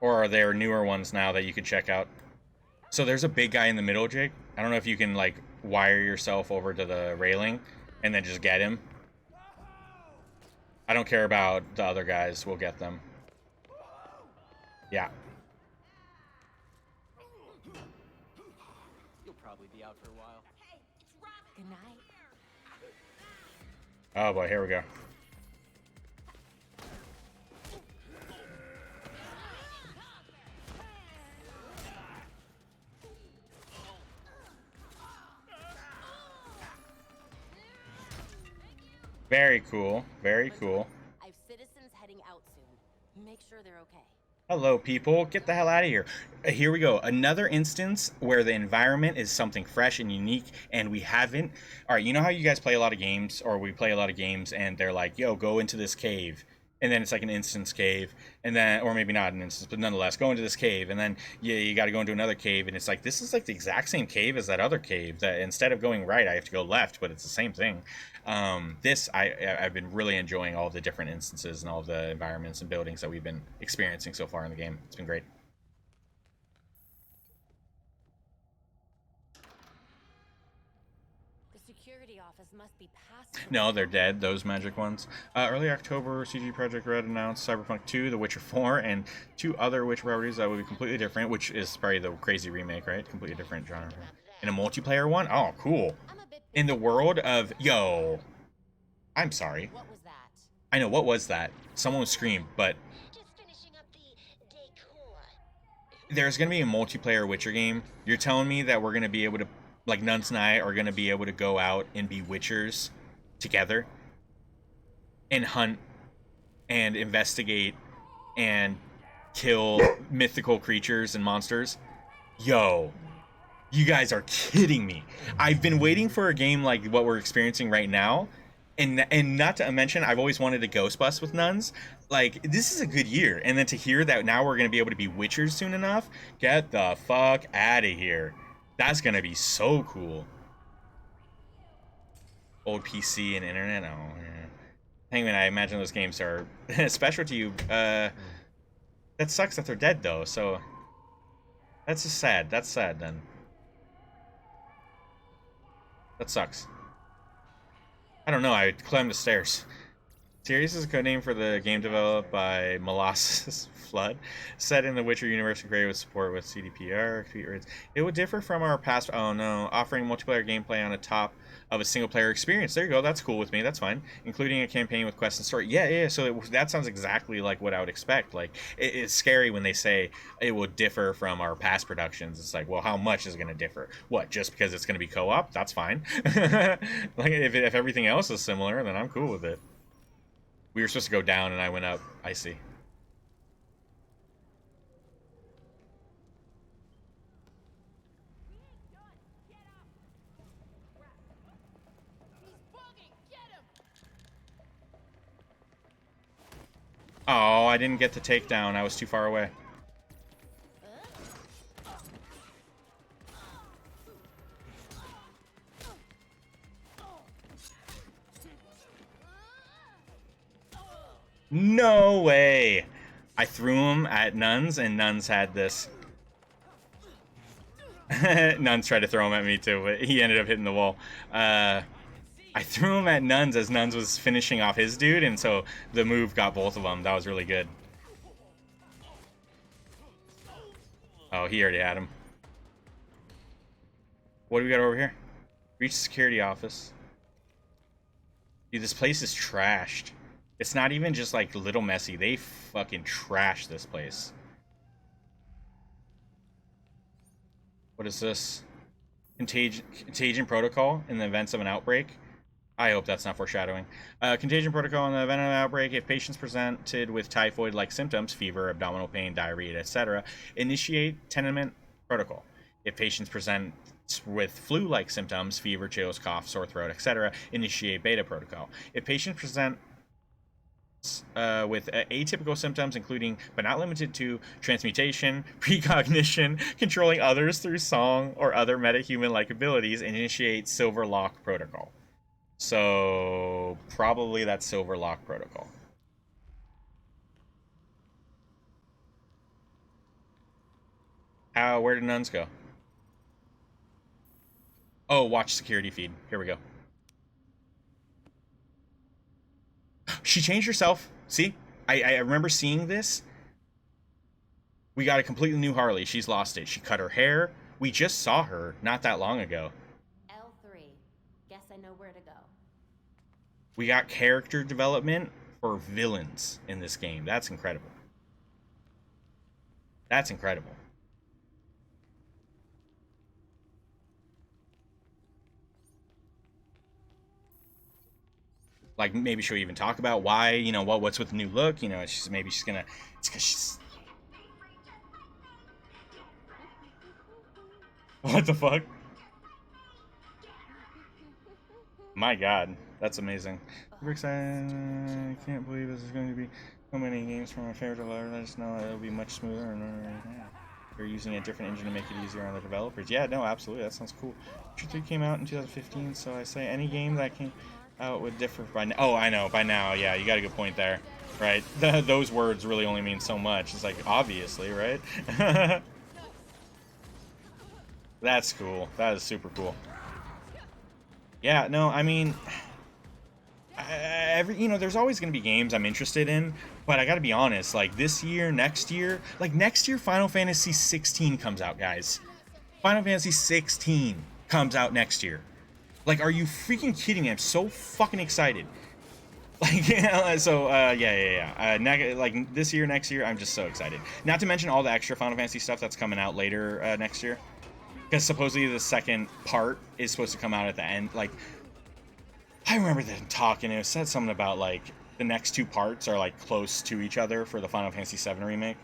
Or are there newer ones now that you could check out? So there's a big guy in the middle, Jake. I don't know if you can like wire yourself over to the railing and then just get him. I don't care about the other guys. We'll get them. Yeah. You'll probably be out for a while. Good night. Oh boy, here we go. Very cool. Very cool. I have citizens heading out soon. Make sure they're okay. Hello, people. Get the hell out of here. Here we go. Another instance where the environment is something fresh and unique, and we haven't. All right, you know how you guys play a lot of games, or we play a lot of games, and they're like, yo, go into this cave. And then it's like an instance cave, and then, or maybe not an instance, but nonetheless, go into this cave, and then you got to go into another cave, and it's like, this is like the exact same cave as that other cave, that instead of going right, I have to go left, but it's the same thing. I've been really enjoying all the different instances and all the environments and buildings that we've been experiencing so far in the game. It's been great. The security office must be past. No, they're dead, those magic ones. Early October, CG Projekt Red announced Cyberpunk 2, The Witcher 4, and 2 other Witcher properties that will be completely different, which is probably the crazy remake, right? Completely different genre. And a multiplayer one? Oh, cool. In the world of... Yo. I'm sorry. What was that? I know, what was that? Someone screamed, but... There's going to be a multiplayer Witcher game. You're telling me that we're going to be able to... Like, Nuns and I are going to be able to go out and be Witchers together and hunt and investigate and kill mythical creatures and monsters. Yo, you guys are kidding me. I've been waiting for a game like what we're experiencing right now, and not to mention, I've always wanted to ghost bust with nuns. Like, this is a good year, and then to hear that now we're going to be able to be Witchers soon enough, get the fuck out of here. That's going to be so cool. Old PC and internet. Oh, yeah. Hangman, I imagine those games are special to you. That sucks that they're dead, though. So that's just sad. That's sad, then. That sucks. I don't know. I climbed the stairs. Sirius is a code name for the game developed by Molossus Flood, set in the Witcher universe and created with support with CDPR. It would differ from our past, offering multiplayer gameplay on the top of a single-player experience. There you go. That's cool with me. That's fine. Including a campaign with quests and story. Yeah. So that sounds exactly like what I would expect. Like, it's scary when they say it will differ from our past productions. It's like, well, how much is it going to differ? What, just because it's going to be co-op? That's fine. Like, if everything else is similar, then I'm cool with it. We were supposed to go down, and I went up. I see. Oh, I didn't get the takedown. I was too far away. No way! I threw him at Nuns, and Nuns had this. Nuns tried to throw him at me too, but he ended up hitting the wall. I threw him at Nuns as Nuns was finishing off his dude, and so the move got both of them. That was really good. Oh, he already had him. What do we got over here? Reach the security office. Dude, this place is trashed. It's not even just like a little messy. They fucking trashed this place. What is this? Contagion protocol in the events of an outbreak. I hope that's not foreshadowing. Contagion protocol in the event of an outbreak. If patients presented with typhoid-like symptoms, fever, abdominal pain, diarrhea, etc., initiate tenement protocol. If patients present with flu-like symptoms, fever, chills, cough, sore throat, etc., initiate beta protocol. If patients present with atypical symptoms, including but not limited to transmutation, precognition, controlling others through song or other metahuman-like abilities, and initiate Silver Lock Protocol. So probably that's Silver Lock Protocol. Where did nuns go? Oh, watch security feed. Here we go. She changed herself. See? I remember seeing this. We got a completely new Harley. She's lost it. She cut her hair. We just saw her not that long ago. L3. Guess I know where to go. We got character development for villains in this game. That's incredible. That's incredible. Like, maybe she'll even talk about why, you know, what's with the new look. You know, maybe she's gonna... It's because she's... What the fuck? My god, that's amazing. Super excited. I can't believe this is going to be so many games from my favorite developer. Let us know it'll be much smoother. And they're using a different engine to make it easier on the developers. Yeah, no, absolutely. That sounds cool. Witcher 3 came out in 2015, so I say any game that came out would differ by now. Oh, I know, by now. Yeah, you got a good point there. Right? Those words really only mean so much. It's like, obviously, right? That's cool. That is super cool. Yeah, no, I mean, you know, there's always going to be games I'm interested in, but I got to be honest, like this year, next year, Final Fantasy 16 comes out, guys. Final Fantasy 16 comes out next year. Like, are you freaking kidding me? I'm so fucking excited. Like, yeah. Like this year, next year, I'm just so excited. Not to mention all the extra Final Fantasy stuff that's coming out later next year. Because supposedly the second part is supposed to come out at the end. Like, I remember them talking. It said something about, like, the next two parts are, like, close to each other for the Final Fantasy VII remake.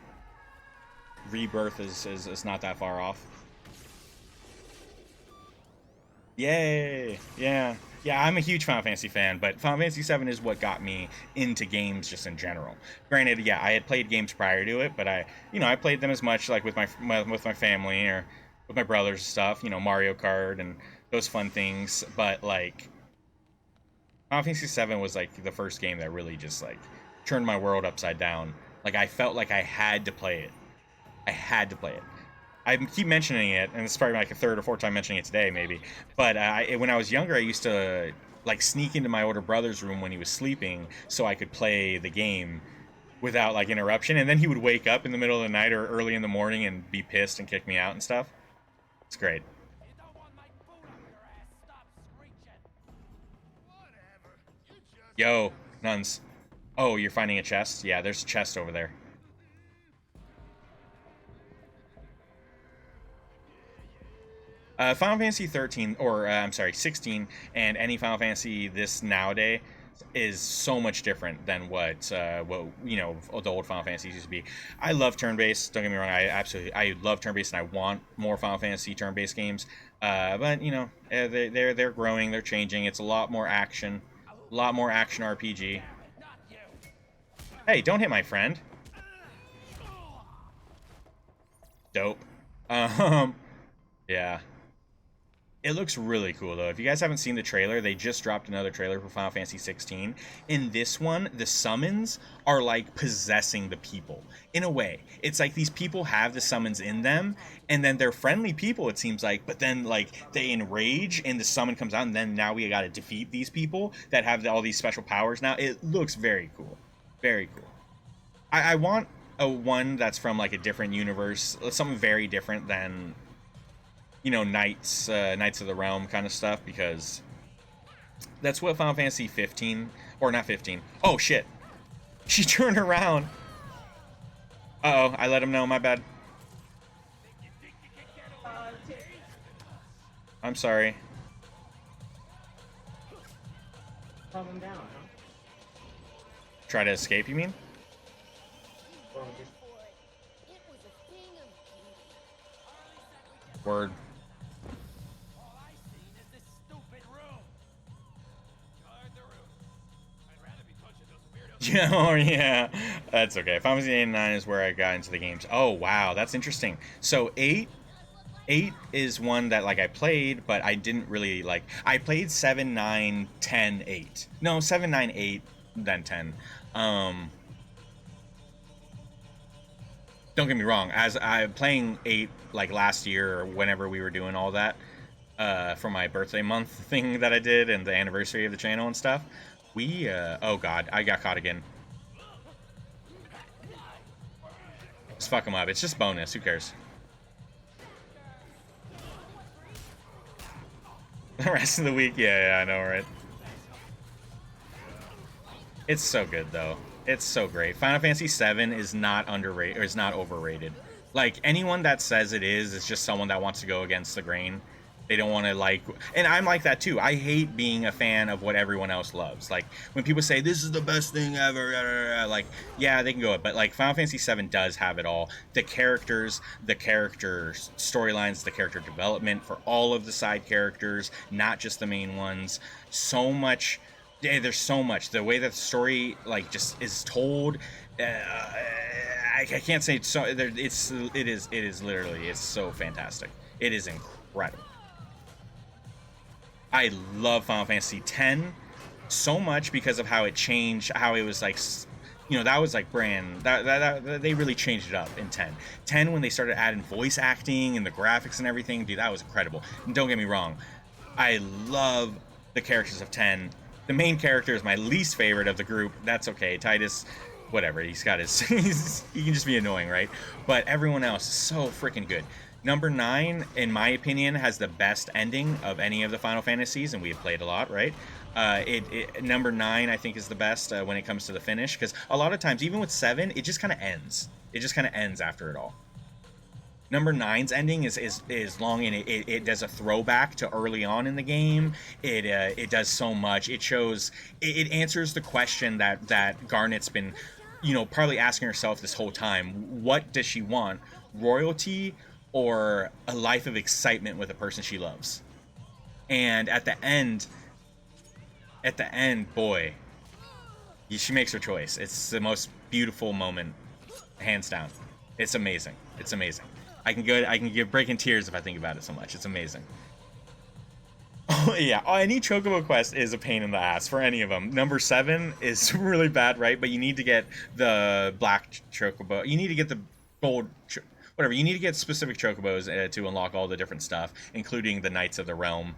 Rebirth is not that far off. Yay! Yeah. Yeah, I'm a huge Final Fantasy fan, but Final Fantasy VII is what got me into games just in general. Granted, yeah, I had played games prior to it, but I played them as much, like, with my family or with my brothers and stuff, you know, Mario Kart and those fun things. But, like, Final Fantasy VII was, like, the first game that really just, like, turned my world upside down. Like, I felt like I had to play it. I had to play it. I keep mentioning it, and it's probably like a third or fourth time mentioning it today, maybe. But when I was younger, I used to, like, sneak into my older brother's room when he was sleeping so I could play the game without, like, interruption. And then he would wake up in the middle of the night or early in the morning and be pissed and kick me out and stuff. It's great. Yo, nuns. Oh, you're finding a chest? Yeah, there's a chest over there. Final Fantasy 13, or I'm sorry, 16, and any Final Fantasy this nowadays is so much different than what you know, the old Final Fantasies used to be. I love turn-based. Don't get me wrong. I love turn-based, and I want more Final Fantasy turn-based games. But you know, they're growing. They're changing. It's a lot more action RPG. Hey, don't hit my friend. Dope. Yeah. It looks really cool, though. If you guys haven't seen the trailer, they just dropped another trailer for Final Fantasy 16. In this one, the summons are like possessing the people. In a way, it's like these people have the summons in them, and then they're friendly people, it seems like, but then, like, they enrage, and the summon comes out, and then now we gotta defeat these people that have all these special powers now. It looks very cool. Very cool. I want a one that's from, like, a different universe, something very different than, you know, Knights of the Realm kind of stuff, because that's what Final Fantasy 15, or not 15. Oh, shit. She turned around. Uh-oh, I let him know, my bad. I'm sorry. Calm him down, huh? Try to escape, you mean? Or just... Word. Yeah, oh yeah, that's okay. Final Fantasy 8 and 9 is where I got into the games. Oh wow, that's interesting. So 8 is one that like I played, but I didn't really like. I played 7, 9, 10, 8. No, 7, 9, 8, then 10. Don't get me wrong. As I playing 8 like last year or whenever we were doing all that for my birthday month thing that I did and the anniversary of the channel and stuff. We oh god, I got caught again. Just fuck them up. It's just bonus. Who cares? The rest of the week, yeah, I know, right? It's so good though. It's so great. Final Fantasy VII is not underrated or is not overrated. Like anyone that says it is just someone that wants to go against the grain. They don't want to like, and I'm like that too. I hate being a fan of what everyone else loves. Like when people say this is the best thing ever, like yeah, they can go it, but like Final Fantasy VII does have it all. The characters, the character storylines, the character development for all of the side characters, not just the main ones. So much. Yeah, there's so much. The way that the story like just is told, I can't say it's so. It is literally. It's so fantastic. It is incredible. I love Final Fantasy X so much because of how it changed, how it was like, you know, that was like brand, that they really changed it up in 10. 10 when they started adding voice acting and the graphics and everything, dude, that was incredible. And don't get me wrong, I love the characters of 10. The main character is my least favorite of the group. That's okay, Titus, whatever, he's got his, he can just be annoying, right? But everyone else is so freaking good. Number 9, in my opinion, has the best ending of any of the Final Fantasies, and we've played a lot, right? Number 9, I think, is the best when it comes to the finish, because a lot of times, even with 7, it just kind of ends. It just kind of ends after it all. Number 9's ending is long, and it does a throwback to early on in the game. It does so much. It shows, it answers the question that Garnet's been, you know, probably asking herself this whole time. What does she want? Royalty or a life of excitement with a person she loves? And at the end, boy, she makes her choice. It's the most beautiful moment, hands down. It's amazing. It's amazing. I can get breaking tears if I think about it so much. It's amazing. Oh yeah, any Chocobo quest is a pain in the ass for any of them. Number 7 is really bad, right? But you need to get the black Chocobo. You need to get the gold. Whatever, you need to get specific Chocobos to unlock all the different stuff, including the Knights of the Realm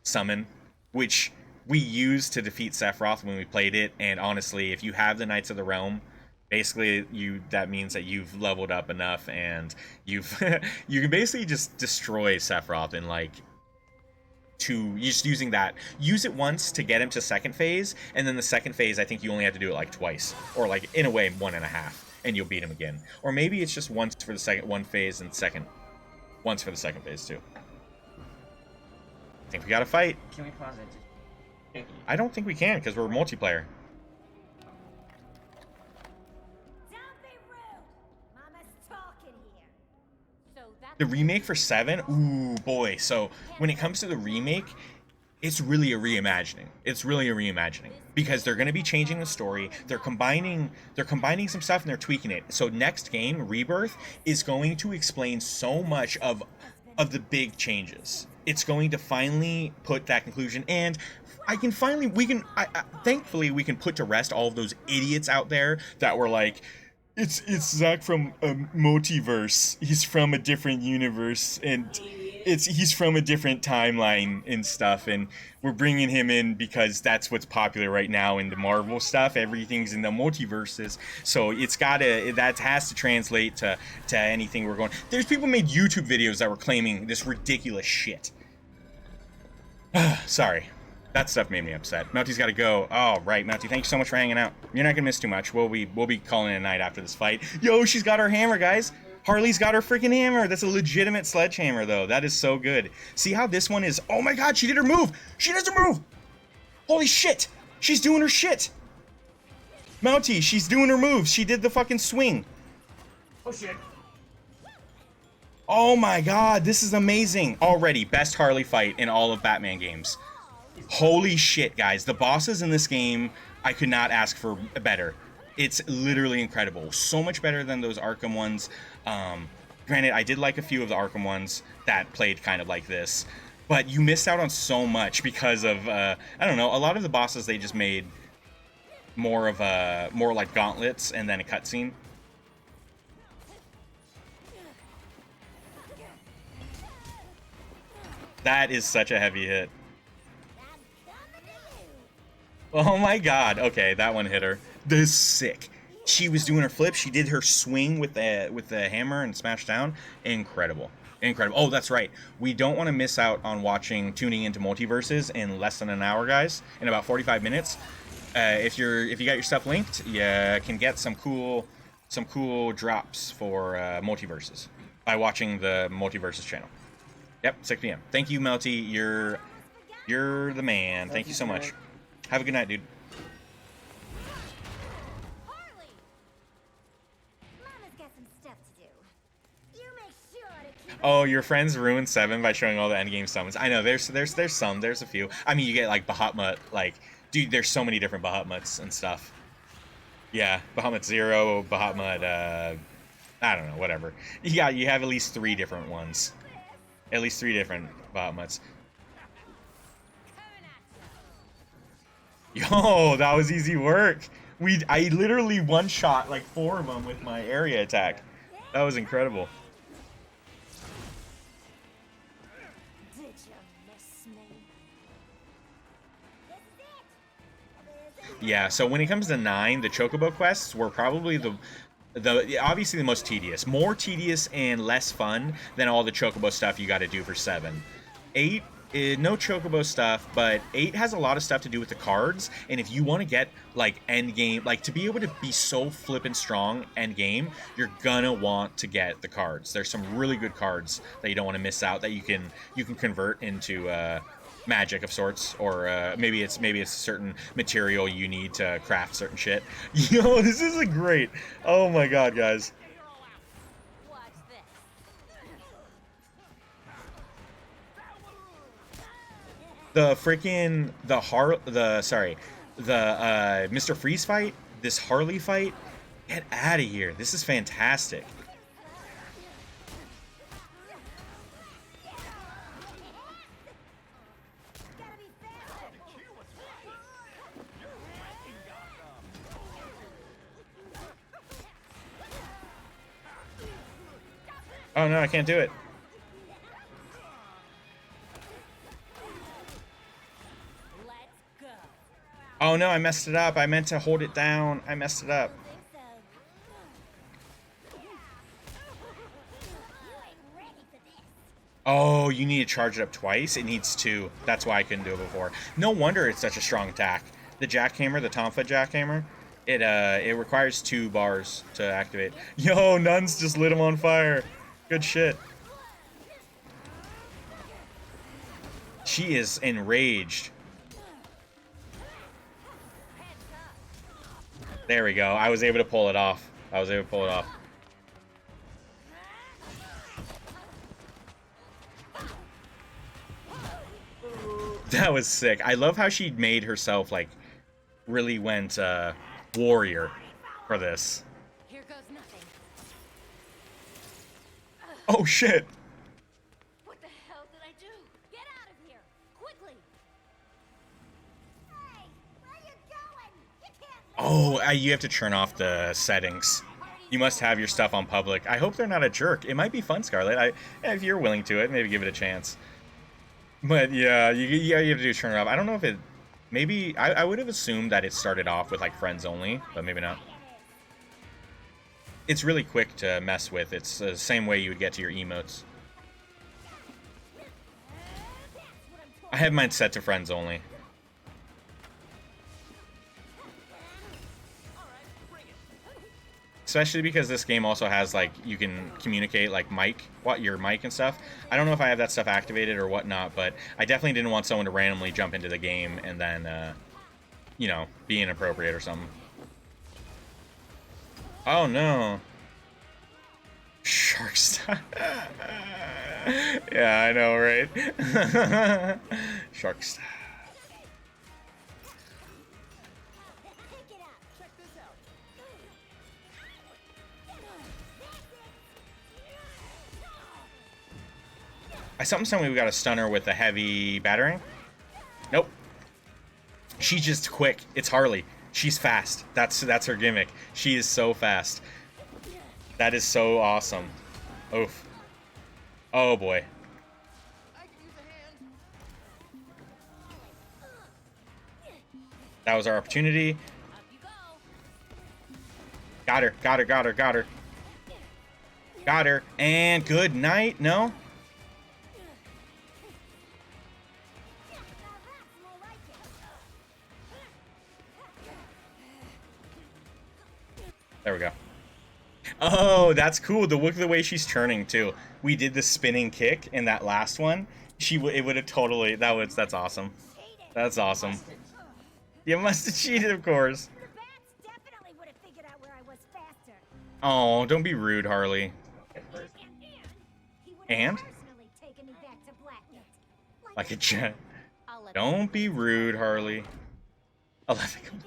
summon, which we used to defeat Sephiroth when we played it. And honestly, if you have the Knights of the Realm, basically that means that you've leveled up enough, and you can basically just destroy Sephiroth in like just using that. Use it once to get him to second phase, and then the second phase, I think you only have to do it like twice, or like in a way 1.5. And you'll beat him again. Or maybe it's just once for the one phase and once for the second phase too. I think we gotta fight. Can we pause it? I don't think we can because we're multiplayer. Don't be rude. Mama's talking here. So that's The remake for 7, ooh boy. So when it comes to the remake, it's really a reimagining. It's really a reimagining because they're going to be changing the story. They're combining some stuff and they're tweaking it. So next game, Rebirth, is going to explain so much of the big changes. It's going to finally put that conclusion, and thankfully we can put to rest all of those idiots out there that were like, it's Zack from a multiverse. He's from a different universe, and he's from a different timeline and stuff, and we're bringing him in because that's what's popular right now in the Marvel stuff. Everything's in the multiverses, so that has to translate to anything we're going. There's people made YouTube videos that were claiming this ridiculous shit. Sorry, that stuff made me upset. Melty's got to go. Oh right, Melty, thank you so much for hanging out. You're not gonna miss too much. We'll be calling it a night after this fight. Yo, she's got her hammer, guys. Harley's got her freaking hammer. That's a legitimate sledgehammer, though. That is so good. See how this one is? Oh my god, she did her move. She does her move. Holy shit. She's doing her shit. Mountie, she's doing her moves. She did the fucking swing. Oh shit. Oh my god, this is amazing. Already, best Harley fight in all of Batman games. Holy shit, guys. The bosses in this game I could not ask for better. It's literally incredible. So much better than those Arkham ones. Granted, I did like a few of the Arkham ones that played kind of like this, but you missed out on so much because of, I don't know, a lot of the bosses they just made more of more like gauntlets and then a cutscene. That is such a heavy hit. Oh my god. Okay, that one hit her. This is sick. She was doing her flip. She did her swing with the hammer and smash down. Incredible. Incredible. Oh, that's right. We don't want to miss out on tuning into Multiverses in less than an hour, guys. In about 45 minutes. If you got your stuff linked, you can get some cool drops for Multiverses by watching the Multiverses channel. Yep, 6 p.m. Thank you, Melty. You're the man. Thank you so much. Have a good night, dude. Harley! Mama's got some stuff to do. You make sure to keep Oh, your friends ruined 7 by showing all the endgame summons. I know, there's a few. I mean, you get like Bahamut, like, dude, there's so many different Bahamuts and stuff. Yeah, Bahamut 0, Bahamut, I don't know, whatever. You have at least 3 different ones. At least 3 different Bahamuts. Yo, that was easy work. I literally one-shot like 4 of them with my area attack. That was incredible. Did you miss me? Yeah, so when it comes to 9, the Chocobo quests were probably obviously the most tedious. More tedious and less fun than all the Chocobo stuff you got to do for 7. 8, no Chocobo stuff, but 8 has a lot of stuff to do with the cards, and if you want to get, like, end game, like, to be able to be so flippin' strong end game, you're gonna want to get the cards. There's some really good cards that you don't want to miss out that you can convert into, magic of sorts, or maybe it's a certain material you need to craft certain shit. Yo, this is great. Oh my god, guys. The freaking Mr. Freeze fight, this Harley fight, get out of here. This is fantastic. Oh no, I can't do it. Oh no, I messed it up. I meant to hold it down. I messed it up. Oh, you need to charge it up twice? It needs 2. That's why I couldn't do it before. No wonder it's such a strong attack. The jackhammer, the Tomfoot jackhammer, it requires 2 bars to activate. Yo, Nuns just lit him on fire. Good shit. She is enraged. There we go. I was able to pull it off. That was sick. I love how she made herself, like, really went warrior for this. Here goes nothing. Oh shit. What the hell did I do? Get out of here! Quickly! Hey, where are you going? You can't Oh, you have to turn off the settings. You must have your stuff on public. I hope they're not a jerk. It might be fun, Scarlet. If you're willing to it, maybe give it a chance. But yeah, you have to do turn it off. I don't know if it... Maybe... I would have assumed that it started off with, like, friends only, but maybe not. It's really quick to mess with. It's the same way you would get to your emotes. I have mine set to friends only. Especially because this game also has, like, you can communicate, like, your mic and stuff. I don't know if I have that stuff activated or whatnot, but I definitely didn't want someone to randomly jump into the game and then, you know, be inappropriate or something. Oh, no. Shark style. Yeah, I know, right? Shark style. Something's telling me we got to stun her with a heavy battering. Nope. She's just quick. It's Harley. She's fast. That's her gimmick. She is so fast. That is so awesome. Oof. Oh boy. That was our opportunity. Got her, got her, got her, got her. Got her. And good night. No? There we go. Oh, that's cool. Look at the way she's turning too. We did the spinning kick in that last one. It would have totally. That's awesome. That's awesome. You must have cheated, of course. Oh, don't be rude, Harley. And? Like a jet. Don't be rude, Harley. I'll let it go.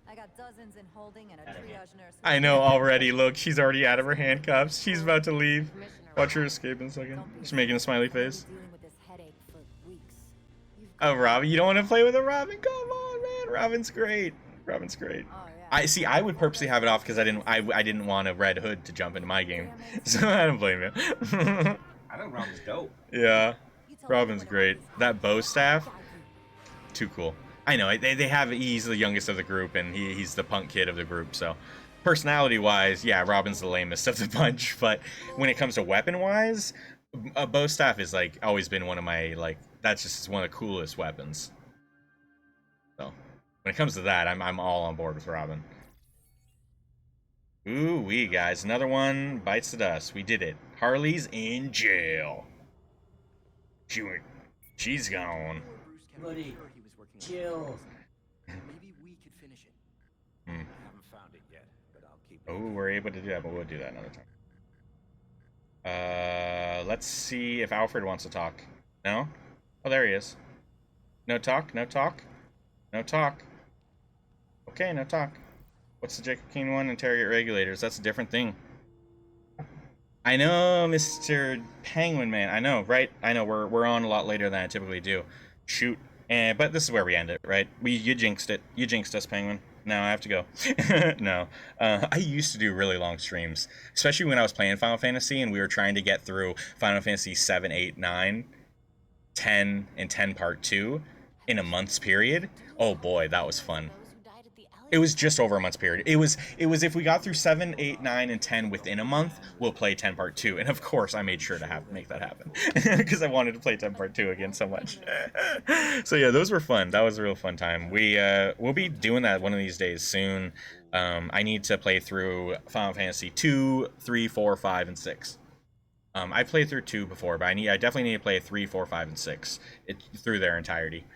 I got dozens in holding and a triage nurse. I know already. Look, she's already out of her handcuffs. She's about to leave. Watch her escape in a second. She's making a smiley face. Oh, Robin, you don't want to play with a Robin? Come on, man. Robin's great. Robin's great. I would purposely have it off because I didn't want a Red Hood to jump into my game, so I don't blame you. I think Robin's dope. Yeah, Robin's great. That bow staff, too cool. I know he's the youngest of the group and he's the punk kid of the group. So, personality-wise, yeah, Robin's the lamest of the bunch. But when it comes to weapon-wise, a bow staff is like always been one of my that's just one of the coolest weapons. So. When it comes to that, I'm all on board with Robin. Ooh wee, guys. Another one bites the dust. We did it. Harley's in jail. She's gone. Buddy, chill. Maybe we could finish it. I haven't found it yet, but I'll keep. Oh, we're able to do that, but we'll do that another time. Let's see if Alfred wants to talk. No? Oh, there he is. No talk? No talk? No talk. Okay, no talk. What's the Jacob Keane one? Interrogate regulators. That's a different thing. I know, Mr. Penguin Man. I know, right? I know, we're on a lot later than I typically do. Shoot. But this is where we end it, right? You jinxed it. You jinxed us, Penguin. Now I have to go. No. I used to do really long streams, especially when I was playing Final Fantasy and we were trying to get through Final Fantasy 7, 8, 9, 10, and 10 Part 2 in a month's period. Oh boy, that was fun. It was just over a month's period. It was if we got through 7, 8, 9, and 10 within a month, we'll play 10 Part 2. And of course, I made sure to make that happen because I wanted to play 10 Part 2 again so much. So yeah, those were fun. That was a real fun time. We'll be doing that one of these days soon. I need to play through Final Fantasy 2, 3, 4, 5, and 6. I played through 2 before, but I definitely need to play 3, 4, 5, and 6 through their entirety.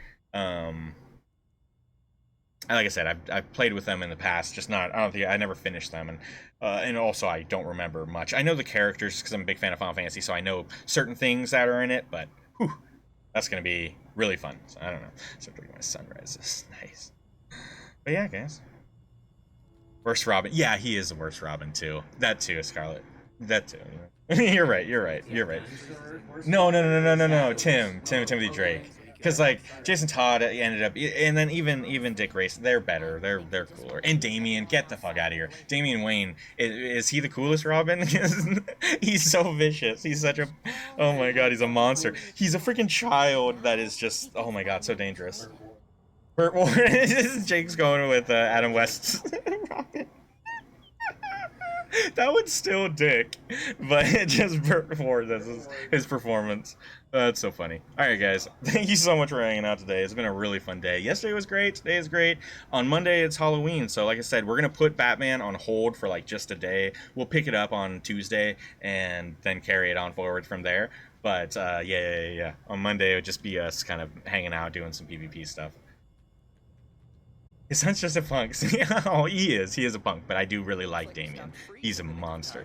Like I said, I've played with them in the past, just not. I never finished them, and also I don't remember much. I know the characters because I'm a big fan of Final Fantasy, so I know certain things that are in it. But whew, that's gonna be really fun. So I don't know. So look at my sunrises, nice. But yeah, guys. Worst Robin. Yeah, he is the worst Robin too. That too, Scarlet. That too. You're right. You're right. You're right. No. Timothy Drake. Because like Jason Todd ended up, and then even Dick Grayson, they're better, they're cooler. And Damian, get the fuck out of here. Damian Wayne, is he the coolest Robin? He's so vicious. He's such a, oh my god, he's a monster. He's a freaking child that is just, oh my god, so dangerous. Jake's going with Adam West's Robin. That one's still Dick, but it just Burt Ford as his performance. That's so funny. Alright guys, thank you so much for hanging out today. It's been a really fun day. Yesterday was great, today is great. On Monday it's Halloween, so like I said, we're going to put Batman on hold for like just a day. We'll pick it up on Tuesday and then carry it on forward from there. But yeah. On Monday it would just be us kind of hanging out, doing some PvP stuff. His son's just a punk. Oh, he is a punk, but I do really like Damian. He's a monster.